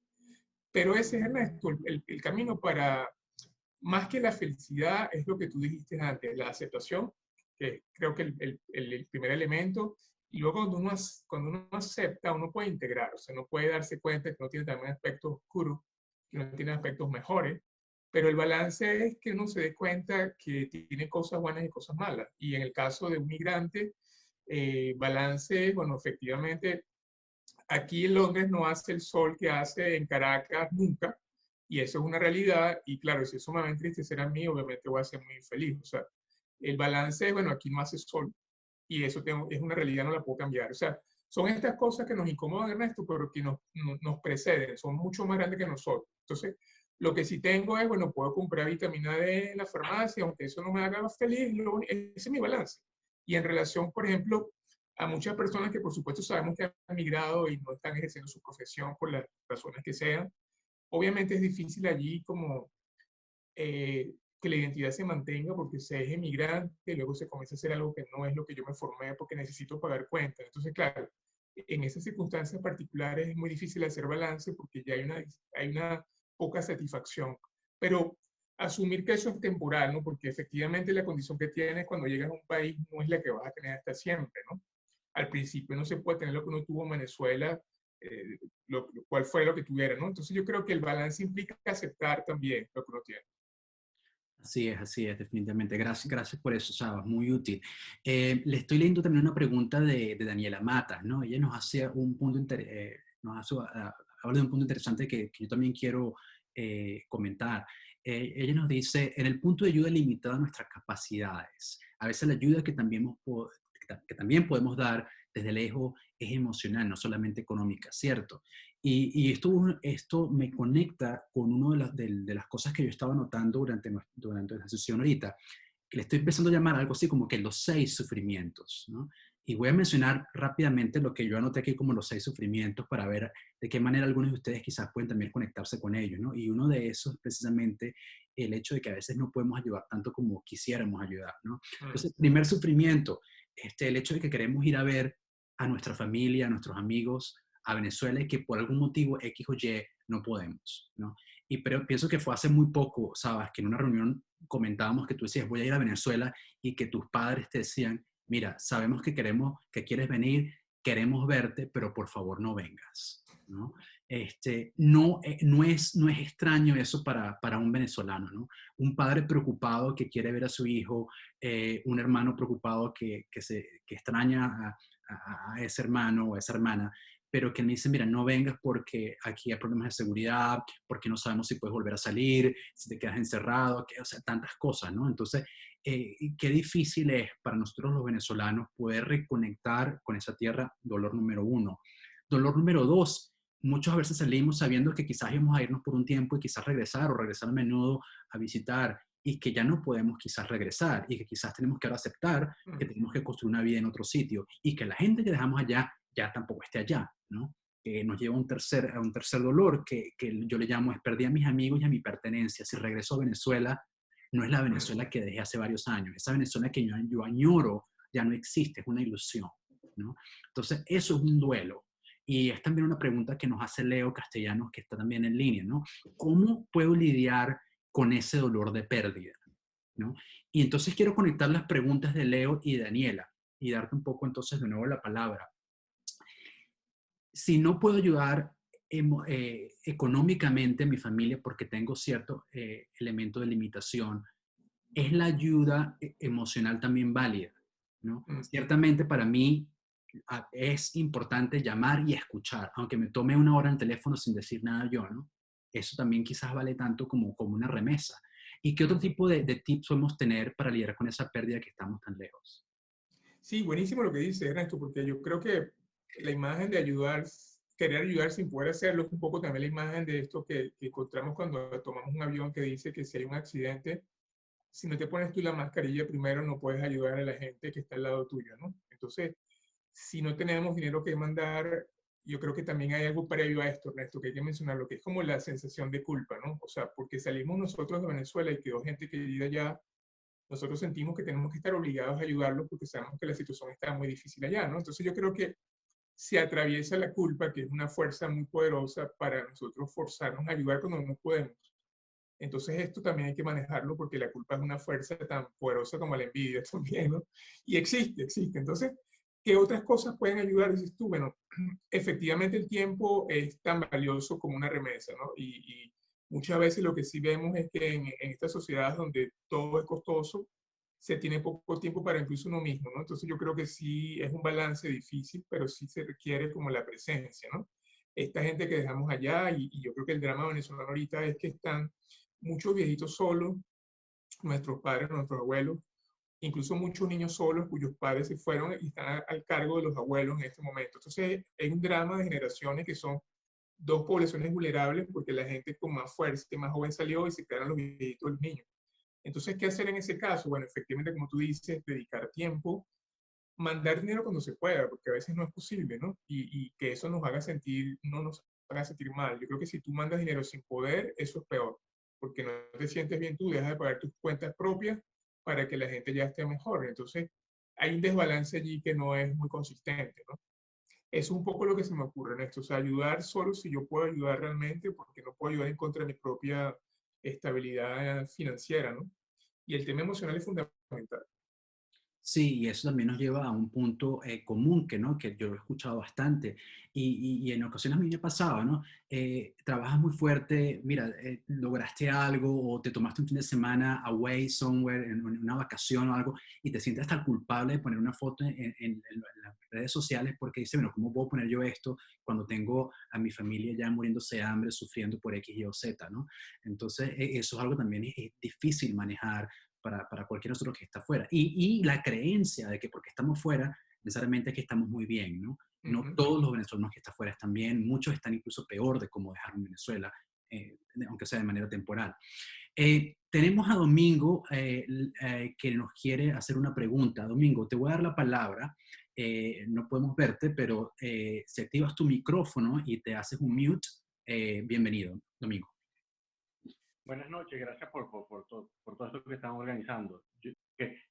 B: Pero ese es, Ernesto, el camino para, más que la felicidad, es lo que tú dijiste antes, la aceptación, que creo que el primer elemento, y luego cuando uno acepta, uno puede integrar, o sea, no puede darse cuenta que no tiene también aspectos oscuros, que no tiene aspectos mejores, pero el balance es que uno se dé cuenta que tiene cosas buenas y cosas malas. Y en el caso de un migrante, balance, bueno, efectivamente, aquí en Londres no hace el sol que hace en Caracas nunca, y eso es una realidad, y claro, si eso me va a entristecer a mí, obviamente voy a ser muy infeliz. O sea, el balance, bueno, aquí no hace sol, y eso es una realidad, no la puedo cambiar. O sea, son estas cosas que nos incomodan, Ernesto, pero que nos preceden, son mucho más grandes que nosotros. Entonces, lo que sí tengo es, bueno, puedo comprar vitamina D en la farmacia, aunque eso no me haga feliz, ese es mi balance. Y en relación, por ejemplo, a muchas personas que por supuesto sabemos que han migrado y no están ejerciendo su profesión por las razones que sean, obviamente es difícil allí como que la identidad se mantenga porque se es emigrante y luego se comienza a hacer algo que no es lo que yo me formé porque necesito pagar cuentas. Entonces, claro, en esas circunstancias particulares es muy difícil hacer balance porque ya hay una poca satisfacción. Pero asumir que eso es temporal, ¿no? Porque efectivamente la condición que tienes cuando llegas a un país no es la que vas a tener hasta siempre, ¿no? Al principio no se puede tener lo que uno tuvo en Venezuela, cual fue lo que tuviera, ¿no? Entonces yo creo que el balance implica aceptar también lo que uno tiene.
A: Así es, definitivamente. Gracias por eso, Sabas, muy útil. Le estoy leyendo también una pregunta de Daniela Matas, ¿no? Ella nos hace un punto, nos hace, habla de un punto interesante que yo también quiero comentar. ella nos dice, en el punto de ayuda limitada a nuestras capacidades. A veces la ayuda que también podemos dar desde lejos es emocional, no solamente económica, ¿cierto? Y esto me conecta con una de las cosas que yo estaba notando durante la sesión ahorita, que le estoy empezando a llamar algo así como que los 6 sufrimientos, ¿no? Y voy a mencionar rápidamente lo que yo anoté aquí como los 6 sufrimientos para ver de qué manera algunos de ustedes quizás pueden también conectarse con ellos, ¿no? Y uno de esos es precisamente el hecho de que a veces no podemos ayudar tanto como quisiéramos ayudar, ¿no?
B: Mm,
A: Entonces, primer sufrimiento, el hecho de que queremos ir a ver a nuestra familia, a nuestros amigos, a Venezuela y que por algún motivo X o Y no podemos, ¿no? Pero pienso que fue hace muy poco, ¿sabes? Que en una reunión comentábamos que tú decías, voy a ir a Venezuela y que tus padres te decían, mira, sabemos que quieres venir, queremos verte, pero por favor no vengas, ¿no? No es extraño eso para un venezolano, ¿no? Un padre preocupado que quiere ver a su hijo, un hermano preocupado que extraña a ese hermano o a esa hermana, pero que me dice, mira, no vengas porque aquí hay problemas de seguridad, porque no sabemos si puedes volver a salir, si te quedas encerrado, o sea, tantas cosas, ¿no? Entonces, qué difícil es para nosotros los venezolanos poder reconectar con esa tierra, dolor número uno. Dolor número dos, muchas veces salimos sabiendo que quizás íbamos a irnos por un tiempo y quizás regresar o regresar a menudo a visitar y que ya no podemos quizás regresar y que quizás tenemos que ahora aceptar que
B: mm.
A: tenemos que construir una vida en otro sitio y que la gente que dejamos allá ya tampoco esté allá, ¿no? Nos lleva a un tercer dolor que yo le llamo es perdí a mis amigos y a mi pertenencia. Si regreso a Venezuela, no es la
B: Mm.
A: Venezuela que dejé hace varios años. Esa Venezuela que yo añoro ya no existe, es una ilusión, ¿no? Entonces, eso es un duelo. Y es también una pregunta que nos hace Leo Castellanos, que está también en línea, ¿no? ¿Cómo puedo lidiar con ese dolor de pérdida? ¿No? Y entonces quiero conectar las preguntas de Leo y Daniela y darte un poco entonces de nuevo la palabra. Si no puedo ayudar económicamente a mi familia porque tengo cierto elemento de limitación, es la ayuda emocional también válida, ¿no?
B: Mm.
A: Ciertamente para mí es importante llamar y escuchar, aunque me tome una hora en teléfono sin decir nada yo, ¿no? Eso también quizás vale tanto como una remesa. ¿Y qué otro
B: Mm.
A: tipo de tips podemos tener para lidiar con esa pérdida que estamos tan lejos?
B: Sí, buenísimo lo que dice Ernesto, porque yo creo que la imagen de ayudar, querer ayudar sin poder hacerlo, es un poco también la imagen de esto que encontramos cuando tomamos un avión que dice que si hay un accidente, si no te pones tú la mascarilla primero, no puedes ayudar a la gente que está al lado tuyo, ¿no? Entonces, si no tenemos dinero que mandar, yo creo que también hay algo previo a esto, Ernesto, que hay que mencionar, lo que es como la sensación de culpa, ¿no? O sea, porque salimos nosotros de Venezuela y quedó gente querida allá, nosotros sentimos que tenemos que estar obligados a ayudarlos porque sabemos que la situación está muy difícil allá, ¿no? Entonces yo creo que se atraviesa la culpa, que es una fuerza muy poderosa para nosotros forzarnos a ayudar cuando no podemos. Entonces esto también hay que manejarlo porque la culpa es una fuerza tan poderosa como la envidia también, ¿no? Y existe. Entonces, ¿qué otras cosas pueden ayudar? Dices tú, bueno, efectivamente el tiempo es tan valioso como una remesa, ¿no? Y muchas veces lo que sí vemos es que en estas sociedades donde todo es costoso, se tiene poco tiempo para incluso uno mismo, ¿no? Entonces yo creo que sí es un balance difícil, pero sí se requiere como la presencia, ¿no? Esta gente que dejamos allá, y yo creo que el drama venezolano ahorita es que están muchos viejitos solos, nuestros padres, nuestros abuelos, incluso muchos niños solos cuyos padres se fueron y están al cargo de los abuelos en este momento. Entonces, es un drama de generaciones que son dos poblaciones vulnerables porque la gente con más fuerza y más joven salió y se quedaron los viejitos y los niños. Entonces, ¿qué hacer en ese caso? Bueno, efectivamente, como tú dices, dedicar tiempo, mandar dinero cuando se pueda, porque a veces no es posible, ¿no? Y que eso nos haga sentir, no nos haga sentir mal. Yo creo que si tú mandas dinero sin poder, eso es peor, porque no te sientes bien tú, dejas de pagar tus cuentas propias para que la gente ya esté mejor. Entonces, hay un desbalance allí que no es muy consistente, ¿no? Eso es un poco lo que se me ocurre en esto, o sea, ayudar solo si yo puedo ayudar realmente, porque no puedo ayudar en contra de mi propia estabilidad financiera, ¿no? Y el tema emocional es fundamental.
A: Sí, y eso también nos lleva a un punto común que, ¿no? Que yo he escuchado bastante y en ocasiones a mí me pasaba, ¿no? Trabajas muy fuerte, mira, lograste algo o te tomaste un fin de semana away somewhere, en una vacación o algo, y te sientes hasta culpable de poner una foto en las redes sociales porque dice, bueno, ¿cómo puedo poner yo esto cuando tengo a mi familia ya muriéndose de hambre, sufriendo por X, Y o Z, ¿no? Entonces, eso es algo también es difícil manejar para cualquier otro que está fuera. Y la creencia de que porque estamos fuera, necesariamente es que estamos muy bien, ¿no? No
B: Ujú.
A: todos los venezolanos que están fuera están bien, muchos están incluso peor de cómo dejaron Venezuela, aunque sea de manera temporal. Tenemos a Domingo que nos quiere hacer una pregunta. Domingo, te voy a dar la palabra. No podemos verte, pero si activas tu micrófono y te haces un mute, bienvenido, Domingo.
C: Buenas noches, gracias por todo esto que están organizando.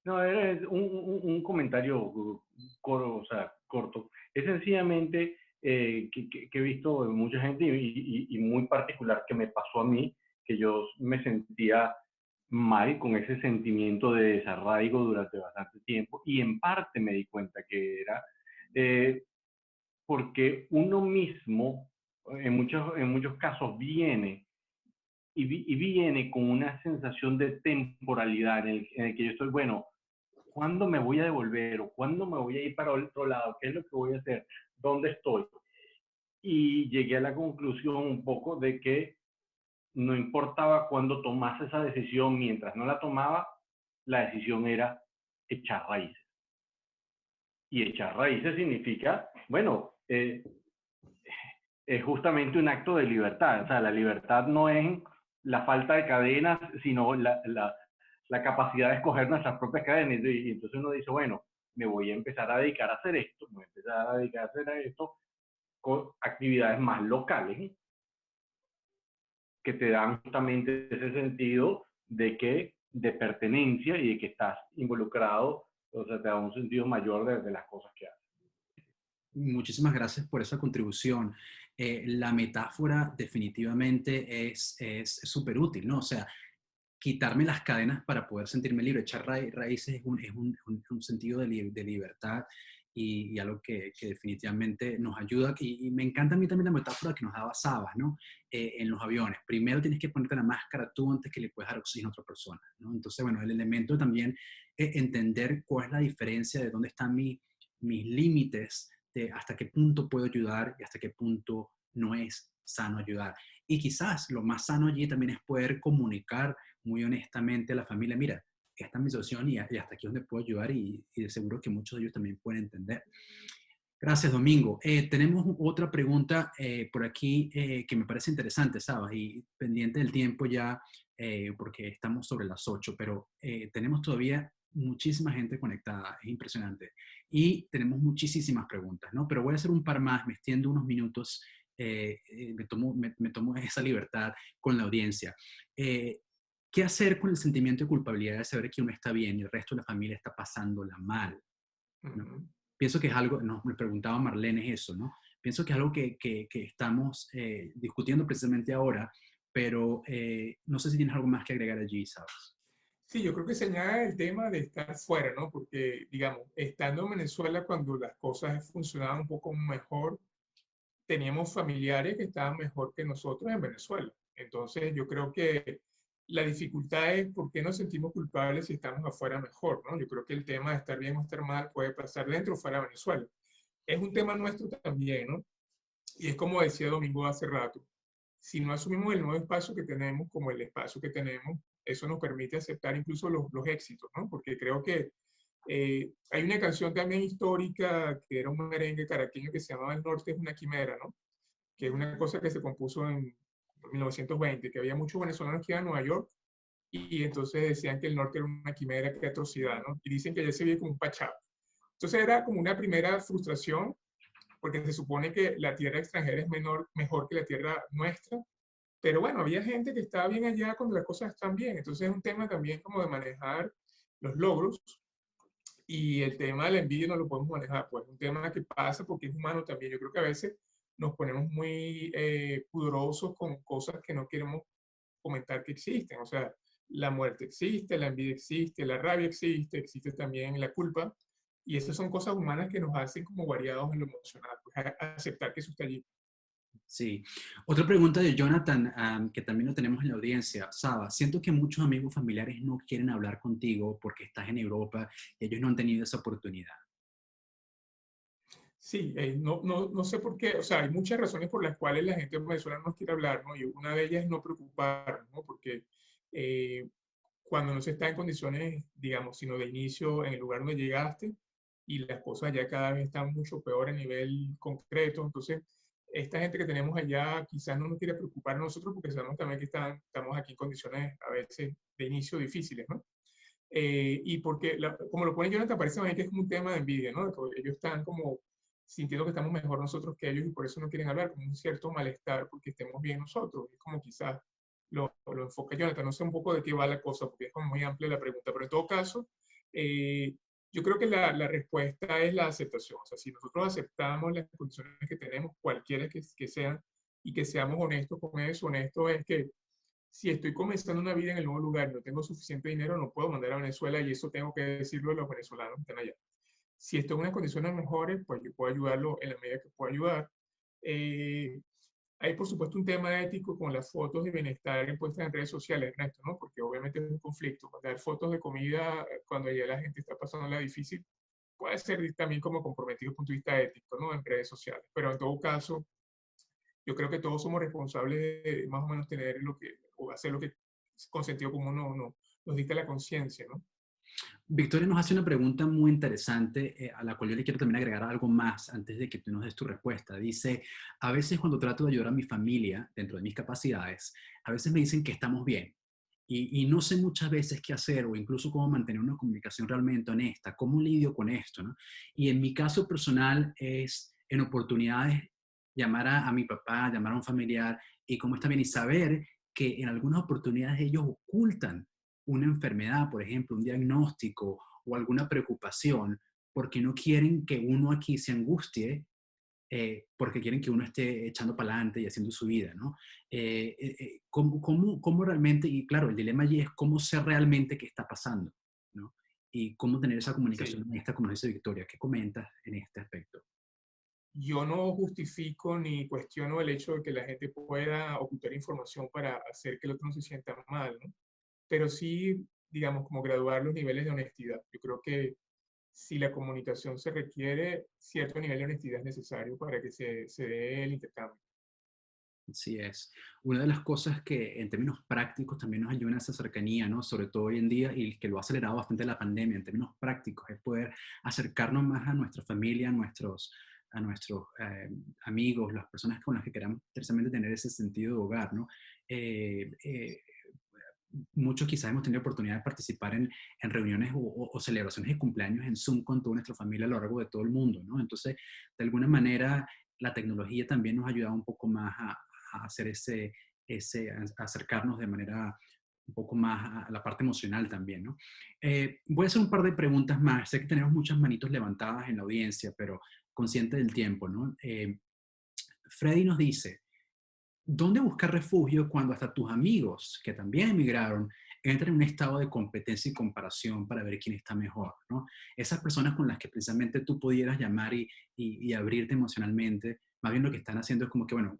C: No, era un comentario o sea, corto. Es sencillamente que he visto mucha gente y muy particular que me pasó a mí, que yo me sentía mal con ese sentimiento de desarraigo durante bastante tiempo y en parte me di cuenta que era eh, porque uno mismo en muchos casos viene con una sensación de temporalidad en el que yo estoy, bueno, ¿cuándo me voy a devolver o cuándo me voy a ir para otro lado? ¿Qué es lo que voy a hacer? ¿Dónde estoy? Y llegué a la conclusión un poco de que no importaba cuándo tomase esa decisión, mientras no la tomaba, la decisión era echar raíces. Y echar raíces significa, bueno, es justamente un acto de libertad. O sea, la libertad no es la falta de cadenas, sino la capacidad de escoger nuestras propias cadenas. Y entonces uno dice, bueno, me voy a empezar a dedicar a hacer esto, me voy a empezar a dedicar a hacer esto con actividades más locales que te dan justamente ese sentido de pertenencia y de que estás involucrado, o sea, te da un sentido mayor de las cosas que haces.
A: Muchísimas gracias por esa contribución. La metáfora definitivamente es súper útil, ¿no? O sea, quitarme las cadenas para poder sentirme libre. Echar raíces es un sentido de libertad y algo que definitivamente nos ayuda. Y me encanta a mí también la metáfora que nos daba Sabas, ¿no? En los aviones. Primero tienes que ponerte la máscara tú antes que le puedas dar oxígeno a otra persona, ¿no? Entonces, bueno, el elemento también es entender cuál es la diferencia de dónde están mis límites, de hasta qué punto puedo ayudar y hasta qué punto no es sano ayudar. Y quizás lo más sano allí también es poder comunicar muy honestamente a la familia, mira, esta es mi situación y hasta aquí es donde puedo ayudar y de seguro que muchos de ellos también pueden entender. Gracias, Domingo. Tenemos otra pregunta por aquí que me parece interesante, ¿sabes? Y pendiente del tiempo ya, porque estamos sobre las 8, pero tenemos todavía muchísima gente conectada, es impresionante. Y tenemos muchísimas preguntas, ¿no? Pero voy a hacer un par más, me extiendo unos minutos, me tomo esa libertad con la audiencia. ¿Qué hacer con el sentimiento de culpabilidad de saber que uno está bien y el resto de la familia está pasándola mal, ¿no?
B: Ujú.
A: Pienso que es algo, nos me preguntaba Marlene es eso, ¿no? Pienso que es algo que estamos discutiendo precisamente ahora, pero no sé si tienes algo más que agregar allí, ¿sabes?
B: Sí, yo creo que se añade el tema de estar fuera, ¿no? Porque, digamos, estando en Venezuela, cuando las cosas funcionaban un poco mejor, teníamos familiares que estaban mejor que nosotros en Venezuela. Entonces, yo creo que la dificultad es por qué nos sentimos culpables si estamos afuera mejor, ¿no? Yo creo que el tema de estar bien o estar mal puede pasar dentro o fuera de Venezuela. Es un tema nuestro también, ¿no? Y es como decía Domingo hace rato, si no asumimos el nuevo espacio que tenemos como el espacio que tenemos, eso nos permite aceptar incluso los éxitos, ¿no? Porque creo que hay una canción también histórica que era un merengue caraqueño que se llamaba El Norte es una quimera, ¿no? Que es una cosa que se compuso en 1920, que había muchos venezolanos que iban a Nueva York y entonces decían que el norte era una quimera, qué atrocidad, ¿no? Y dicen que allá se vive como un pachá. Entonces era como una primera frustración, porque se supone que la tierra extranjera es mejor que la tierra nuestra, pero bueno, había gente que estaba bien allá cuando las cosas están bien. Entonces es un tema también como de manejar los logros y el tema de la envidia no lo podemos manejar, pues es un tema que pasa porque es humano también. Yo creo que a veces nos ponemos muy pudorosos con cosas que no queremos comentar que existen. O sea, la muerte existe, la envidia existe, la rabia existe, existe también la culpa. Y esas son cosas humanas que nos hacen como variados en lo emocional, pues aceptar que eso está allí.
A: Sí. Otra pregunta de Jonathan, que también lo tenemos en la audiencia. Saba, siento que muchos amigos familiares no quieren hablar contigo porque estás en Europa y ellos no han tenido esa oportunidad.
B: Sí, no sé por qué, o sea, hay muchas razones por las cuales la gente venezolana no quiere hablar, ¿no? Y una de ellas es no preocupar, ¿no? Porque eh, cuando no se está en condiciones, digamos, sino de inicio en el lugar donde llegaste y las cosas ya cada vez están mucho peor a nivel concreto, entonces esta gente que tenemos allá quizás no nos quiere preocupar a nosotros porque sabemos también que estamos aquí en condiciones a veces de inicio difíciles, ¿no? Y porque, como lo pone Jonathan, parece más bien que es como un tema de envidia, ¿no? Que ellos están como sintiendo que estamos mejor nosotros que ellos y por eso no quieren hablar, como un cierto malestar porque estemos bien nosotros. Es como quizás lo enfoca Jonathan. No sé un poco de qué va la cosa porque es como muy amplia la pregunta, pero en todo caso, eh, yo creo que la respuesta es la aceptación. O sea, si nosotros aceptamos las condiciones que tenemos, cualquiera que sean, y que seamos honestos con eso, honestos es que si estoy comenzando una vida en el nuevo lugar y no tengo suficiente dinero, no puedo mandar a Venezuela y eso tengo que decirlo a los venezolanos que están allá. Si estoy en unas condiciones mejores, pues yo puedo ayudarlo en la medida que puedo ayudar. Eh, Hay, por supuesto, un tema ético con las fotos de bienestar puestas en redes sociales, Ernesto, ¿no? Porque obviamente es un conflicto. Mandar fotos de comida cuando ya la gente está pasando la difícil puede ser también como comprometido desde el punto de vista ético, ¿no? En redes sociales. Pero en todo caso, yo creo que todos somos responsables de más o menos tener lo que, o hacer lo que con sentido común nos dicta la conciencia, ¿no?
A: Victoria nos hace una pregunta muy interesante a la cual yo le quiero también agregar algo más antes de que tú nos des tu respuesta. Dice, a veces cuando trato de ayudar a mi familia dentro de mis capacidades, a veces me dicen que estamos bien y no sé muchas veces qué hacer o incluso cómo mantener una comunicación realmente honesta, cómo lidio con esto, ¿no? Y en mi caso personal es en oportunidades llamar a mi papá, llamar a un familiar y cómo está bien y saber que en algunas oportunidades ellos ocultan una enfermedad, por ejemplo, un diagnóstico o alguna preocupación, porque no quieren que uno aquí se angustie, porque quieren que uno esté echando para adelante y haciendo su vida, ¿no? ¿Cómo realmente, y claro, el dilema allí es cómo sé realmente qué está pasando, ¿no? Y cómo tener esa comunicación
B: Sí.
A: honesta, como dice Victoria. ¿Qué comentas en este aspecto?
B: Yo no justifico ni cuestiono el hecho de que la gente pueda ocultar información para hacer que el otro no se sienta mal, ¿no? Pero sí, digamos, como graduar los niveles de honestidad. Yo creo que si la comunicación se requiere, cierto nivel de honestidad es necesario para que se dé el intercambio.
A: Así es. Una de las cosas que en términos prácticos también nos ayuda a esa cercanía, ¿no? Sobre todo hoy en día y que lo ha acelerado bastante la pandemia en términos prácticos, es poder acercarnos más a nuestra familia, a nuestros amigos, las personas con las que queramos precisamente tener ese sentido de hogar, ¿no? Eh, eh, Muchos quizás hemos tenido oportunidad de participar en reuniones o celebraciones de cumpleaños en Zoom con toda nuestra familia a lo largo de todo el mundo, ¿no? Entonces, de alguna manera, la tecnología también nos ha ayudado un poco más a hacer a acercarnos de manera un poco más a la parte emocional también, ¿no? Voy a hacer un par de preguntas más. Sé que tenemos muchas manitos levantadas en la audiencia, pero consciente del tiempo, ¿no? Freddy nos dice, ¿dónde buscar refugio cuando hasta tus amigos, que también emigraron, entran en un estado de competencia y comparación para ver quién está mejor, ¿no? Esas personas con las que precisamente tú pudieras llamar y abrirte emocionalmente, más bien lo que están haciendo es como que, bueno,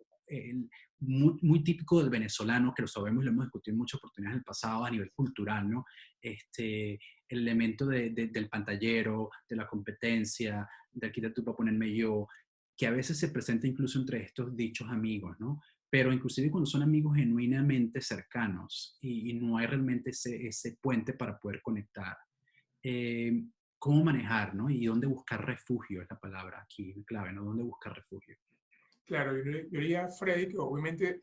A: muy típico del venezolano, que lo sabemos y lo hemos discutido en muchas oportunidades en el pasado a nivel cultural, ¿no? El elemento del pantallero, de la competencia, de aquí tú para ponerme yo, que a veces se presenta incluso entre estos dichos amigos, ¿no? Pero inclusive cuando son amigos genuinamente cercanos y no hay realmente ese puente para poder conectar. Eh, ¿Cómo manejar, no? Y dónde buscar refugio es la palabra aquí, clave, ¿no? ¿Dónde buscar refugio?
B: Claro, yo diría, Freddy, que obviamente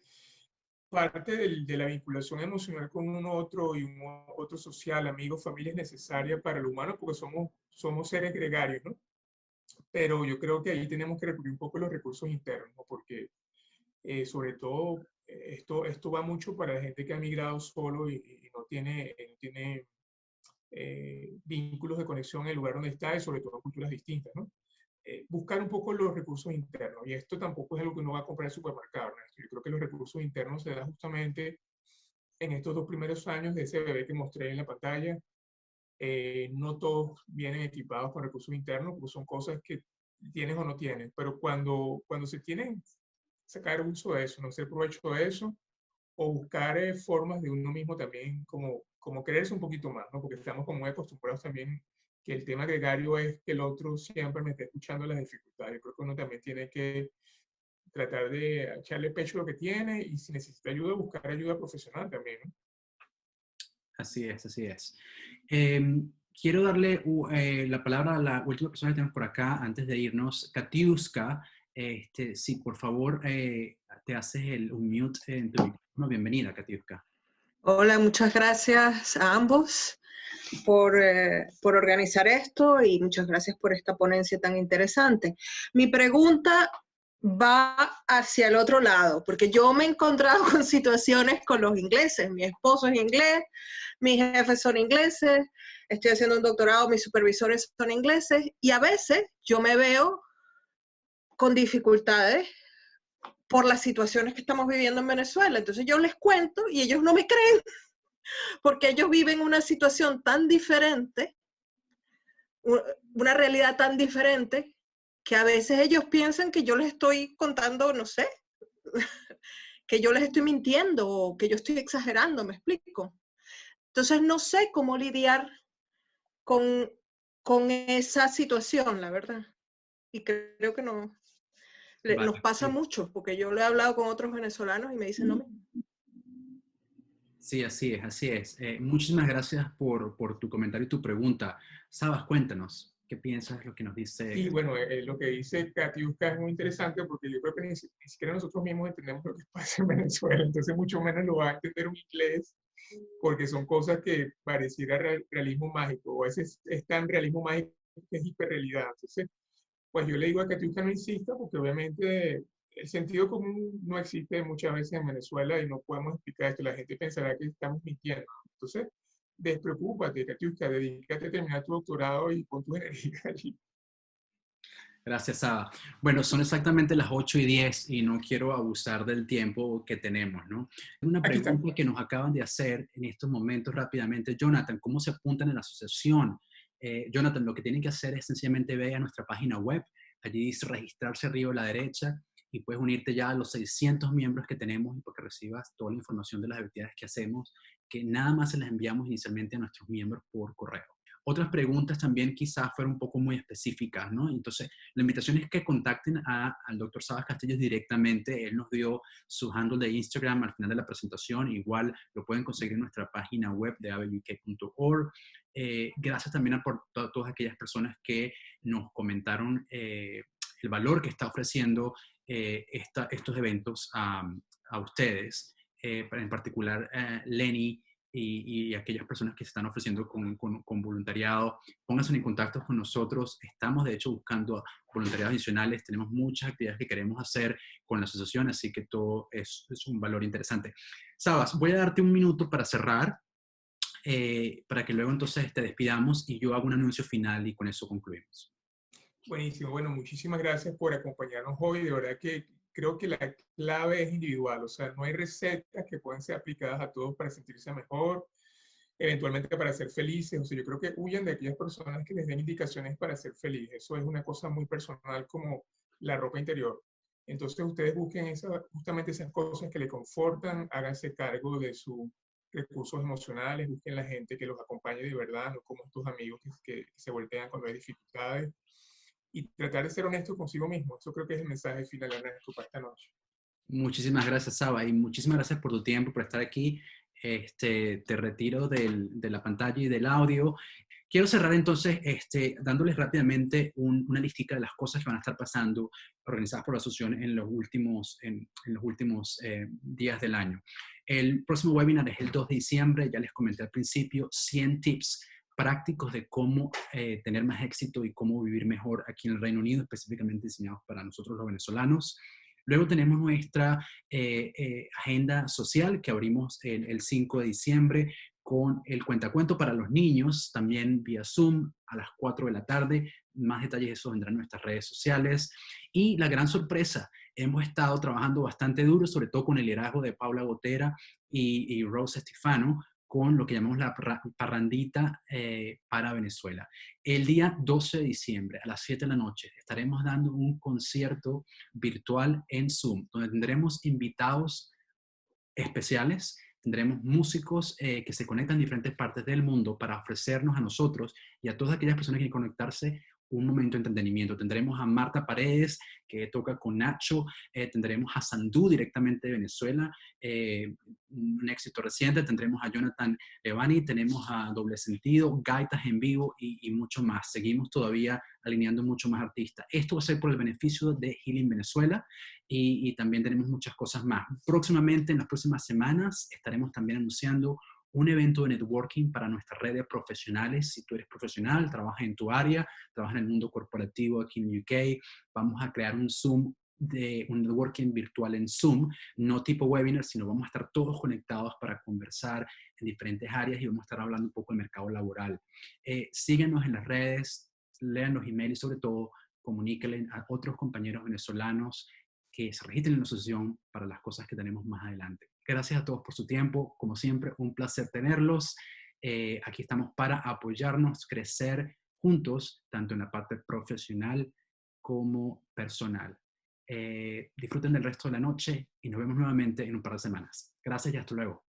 B: parte de la vinculación emocional con un otro y un otro social, amigo, familia es necesaria para el humano porque somos seres gregarios, ¿no? Pero yo creo que ahí tenemos que recurrir un poco a los recursos internos, ¿no? Porque sobre todo esto va mucho para la gente que ha migrado solo y no tiene vínculos de conexión en el lugar donde está y sobre todo en culturas distintas, ¿no? Buscar un poco los recursos internos. Y esto tampoco es algo que uno va a comprar en el supermercado, Ernesto. Yo creo que los recursos internos se dan justamente en estos 2 primeros años de ese bebé que mostré en la pantalla. No todos vienen equipados con recursos internos, porque son cosas que tienes o no tienes, pero cuando se tienen, sacar uso de eso, no hacer provecho de eso, o buscar formas de uno mismo también como quererse un poquito más, ¿no? Porque estamos como muy acostumbrados también que el tema gregario es que el otro siempre me esté escuchando las dificultades. Yo creo que uno también tiene que tratar de echarle pecho a lo que tiene y si necesita ayuda, buscar ayuda profesional también, ¿no?
A: Así es, así es. Quiero darle la palabra a la última persona que tenemos por acá antes de irnos. Katiuska, si por favor te haces un mute en tu micrófono. Bienvenida, Katiuska.
D: Hola, muchas gracias a ambos por organizar esto y muchas gracias por esta ponencia tan interesante. Mi pregunta va hacia el otro lado, porque yo me he encontrado con situaciones con los ingleses. Mi esposo es inglés, mis jefes son ingleses, estoy haciendo un doctorado, mis supervisores son ingleses, y a veces yo me veo con dificultades por las situaciones que estamos viviendo en Venezuela. Entonces yo les cuento y ellos no me creen, porque ellos viven una situación tan diferente, una realidad tan diferente, que a veces ellos piensan que yo les estoy contando, no sé, que yo les estoy mintiendo o que yo estoy exagerando, ¿me explico? Entonces no sé cómo lidiar con, con esa situación, la verdad. Y creo que no, nos pasa mucho, porque yo lo he hablado con otros venezolanos y me dicen lo mismo.
A: Sí, así es, así es. Muchísimas gracias por tu comentario y tu pregunta. Sabas, cuéntanos, ¿qué piensas de lo que nos dice?
B: Sí, bueno, lo que dice Katiuska es muy interesante porque yo creo que ni siquiera nosotros mismos entendemos lo que pasa en Venezuela, entonces mucho menos lo va a entender un inglés, porque son cosas que pareciera realismo mágico, o a veces es tan realismo mágico que es hiperrealidad. Entonces, pues yo le digo a Katiuska no insista, porque obviamente el sentido común no existe muchas veces en Venezuela y no podemos explicar esto, la gente pensará que estamos mintiendo. Entonces, despreocúpate, Katiuska, dedícate a terminar tu doctorado y pon tu energía allí.
A: Gracias, Saba. Bueno, son exactamente las 8:10 y no quiero abusar del tiempo que tenemos, ¿no? Una
B: Aquí está.
A: pregunta que nos acaban de hacer en estos momentos rápidamente. Jonathan, ¿cómo se apuntan en la asociación? Jonathan, lo que tienen que hacer es sencillamente ver a nuestra página web. Allí dice registrarse arriba a la derecha y puedes unirte ya a los 600 miembros que tenemos y para que recibas toda la información de las actividades que hacemos, que nada más se las enviamos inicialmente a nuestros miembros por correo. Otras preguntas también quizás fueron un poco muy específicas, ¿no? Entonces, la invitación es que contacten al doctor Sabas Castillo directamente. Él nos dio su handle de Instagram al final de la presentación. Igual lo pueden conseguir en nuestra página web de abuk.org. Gracias también a todas aquellas personas que nos comentaron el valor que está ofreciendo estos eventos a ustedes. En particular, Lenny, y aquellas personas que se están ofreciendo con voluntariado, pónganse en contacto con nosotros. Estamos, de hecho, buscando voluntariados adicionales. Tenemos muchas actividades que queremos hacer con la asociación, así que todo es un valor interesante. Sabas, voy a darte un minuto para cerrar, para que luego entonces te despidamos y yo hago un anuncio final y con eso concluimos.
B: Buenísimo. Bueno, muchísimas gracias por acompañarnos hoy. De verdad que creo que la clave es individual. O sea, no hay recetas que puedan ser aplicadas a todos para sentirse mejor, eventualmente para ser felices. O sea, yo creo que huyan de aquellas personas que les den indicaciones para ser felices. Eso es una cosa muy personal como la ropa interior. Entonces ustedes busquen justamente esas cosas que le confortan, háganse cargo de sus recursos emocionales, busquen la gente que los acompañe de verdad, no como estos amigos que se voltean cuando hay dificultades, y tratar de ser honesto consigo mismo. Eso creo que es el mensaje final, Ernesto, para esta noche.
A: Muchísimas gracias, Saba, y muchísimas gracias por tu tiempo, por estar aquí. Te retiro de la pantalla y del audio. Quiero cerrar entonces dándoles rápidamente una listica de las cosas que van a estar pasando organizadas por la asociación en los últimos días del año. El próximo webinar es el 2 de diciembre, ya les comenté al principio, 100 tips prácticos de cómo tener más éxito y cómo vivir mejor aquí en el Reino Unido, específicamente diseñados para nosotros los venezolanos. Luego tenemos nuestra agenda social que abrimos el 5 de diciembre con el cuentacuento para los niños, también vía Zoom a las 4 de la tarde. Más detalles de eso vendrán en nuestras redes sociales. Y la gran sorpresa, hemos estado trabajando bastante duro, sobre todo con el liderazgo de Paula Gotera y Rose Estefano, con lo que llamamos la parrandita para Venezuela. El día 12 de diciembre a las 7 de la noche estaremos dando un concierto virtual en Zoom, donde tendremos invitados especiales Tendremos músicos que se conectan en diferentes partes del mundo para ofrecernos a nosotros y a todas aquellas personas que quieren conectarse un momento de entretenimiento. Tendremos a Marta Paredes, que toca con Nacho. Tendremos a Sandú, directamente de Venezuela, un éxito reciente. Tendremos a Jonathan Levani, tenemos a Doble Sentido, gaitas en vivo y mucho más. Seguimos todavía alineando mucho más artistas. Esto va a ser por el beneficio de Healing Venezuela y también tenemos muchas cosas más. Próximamente, en las próximas semanas, estaremos también anunciando un evento de networking para nuestras redes profesionales. Si tú eres profesional, trabajas en tu área, trabajas en el mundo corporativo aquí en UK, vamos a crear un Zoom de un networking virtual en Zoom, no tipo webinar, sino vamos a estar todos conectados para conversar en diferentes áreas y vamos a estar hablando un poco del mercado laboral. Síguenos en las redes, lean los emails y sobre todo comuníquenle a otros compañeros venezolanos que se registren en la asociación para las cosas que tenemos más adelante. Gracias a todos por su tiempo. Como siempre, un placer tenerlos. Aquí estamos para apoyarnos, crecer juntos, tanto en la parte profesional como personal. Disfruten del resto de la noche y nos vemos nuevamente en un par de semanas. Gracias y hasta luego.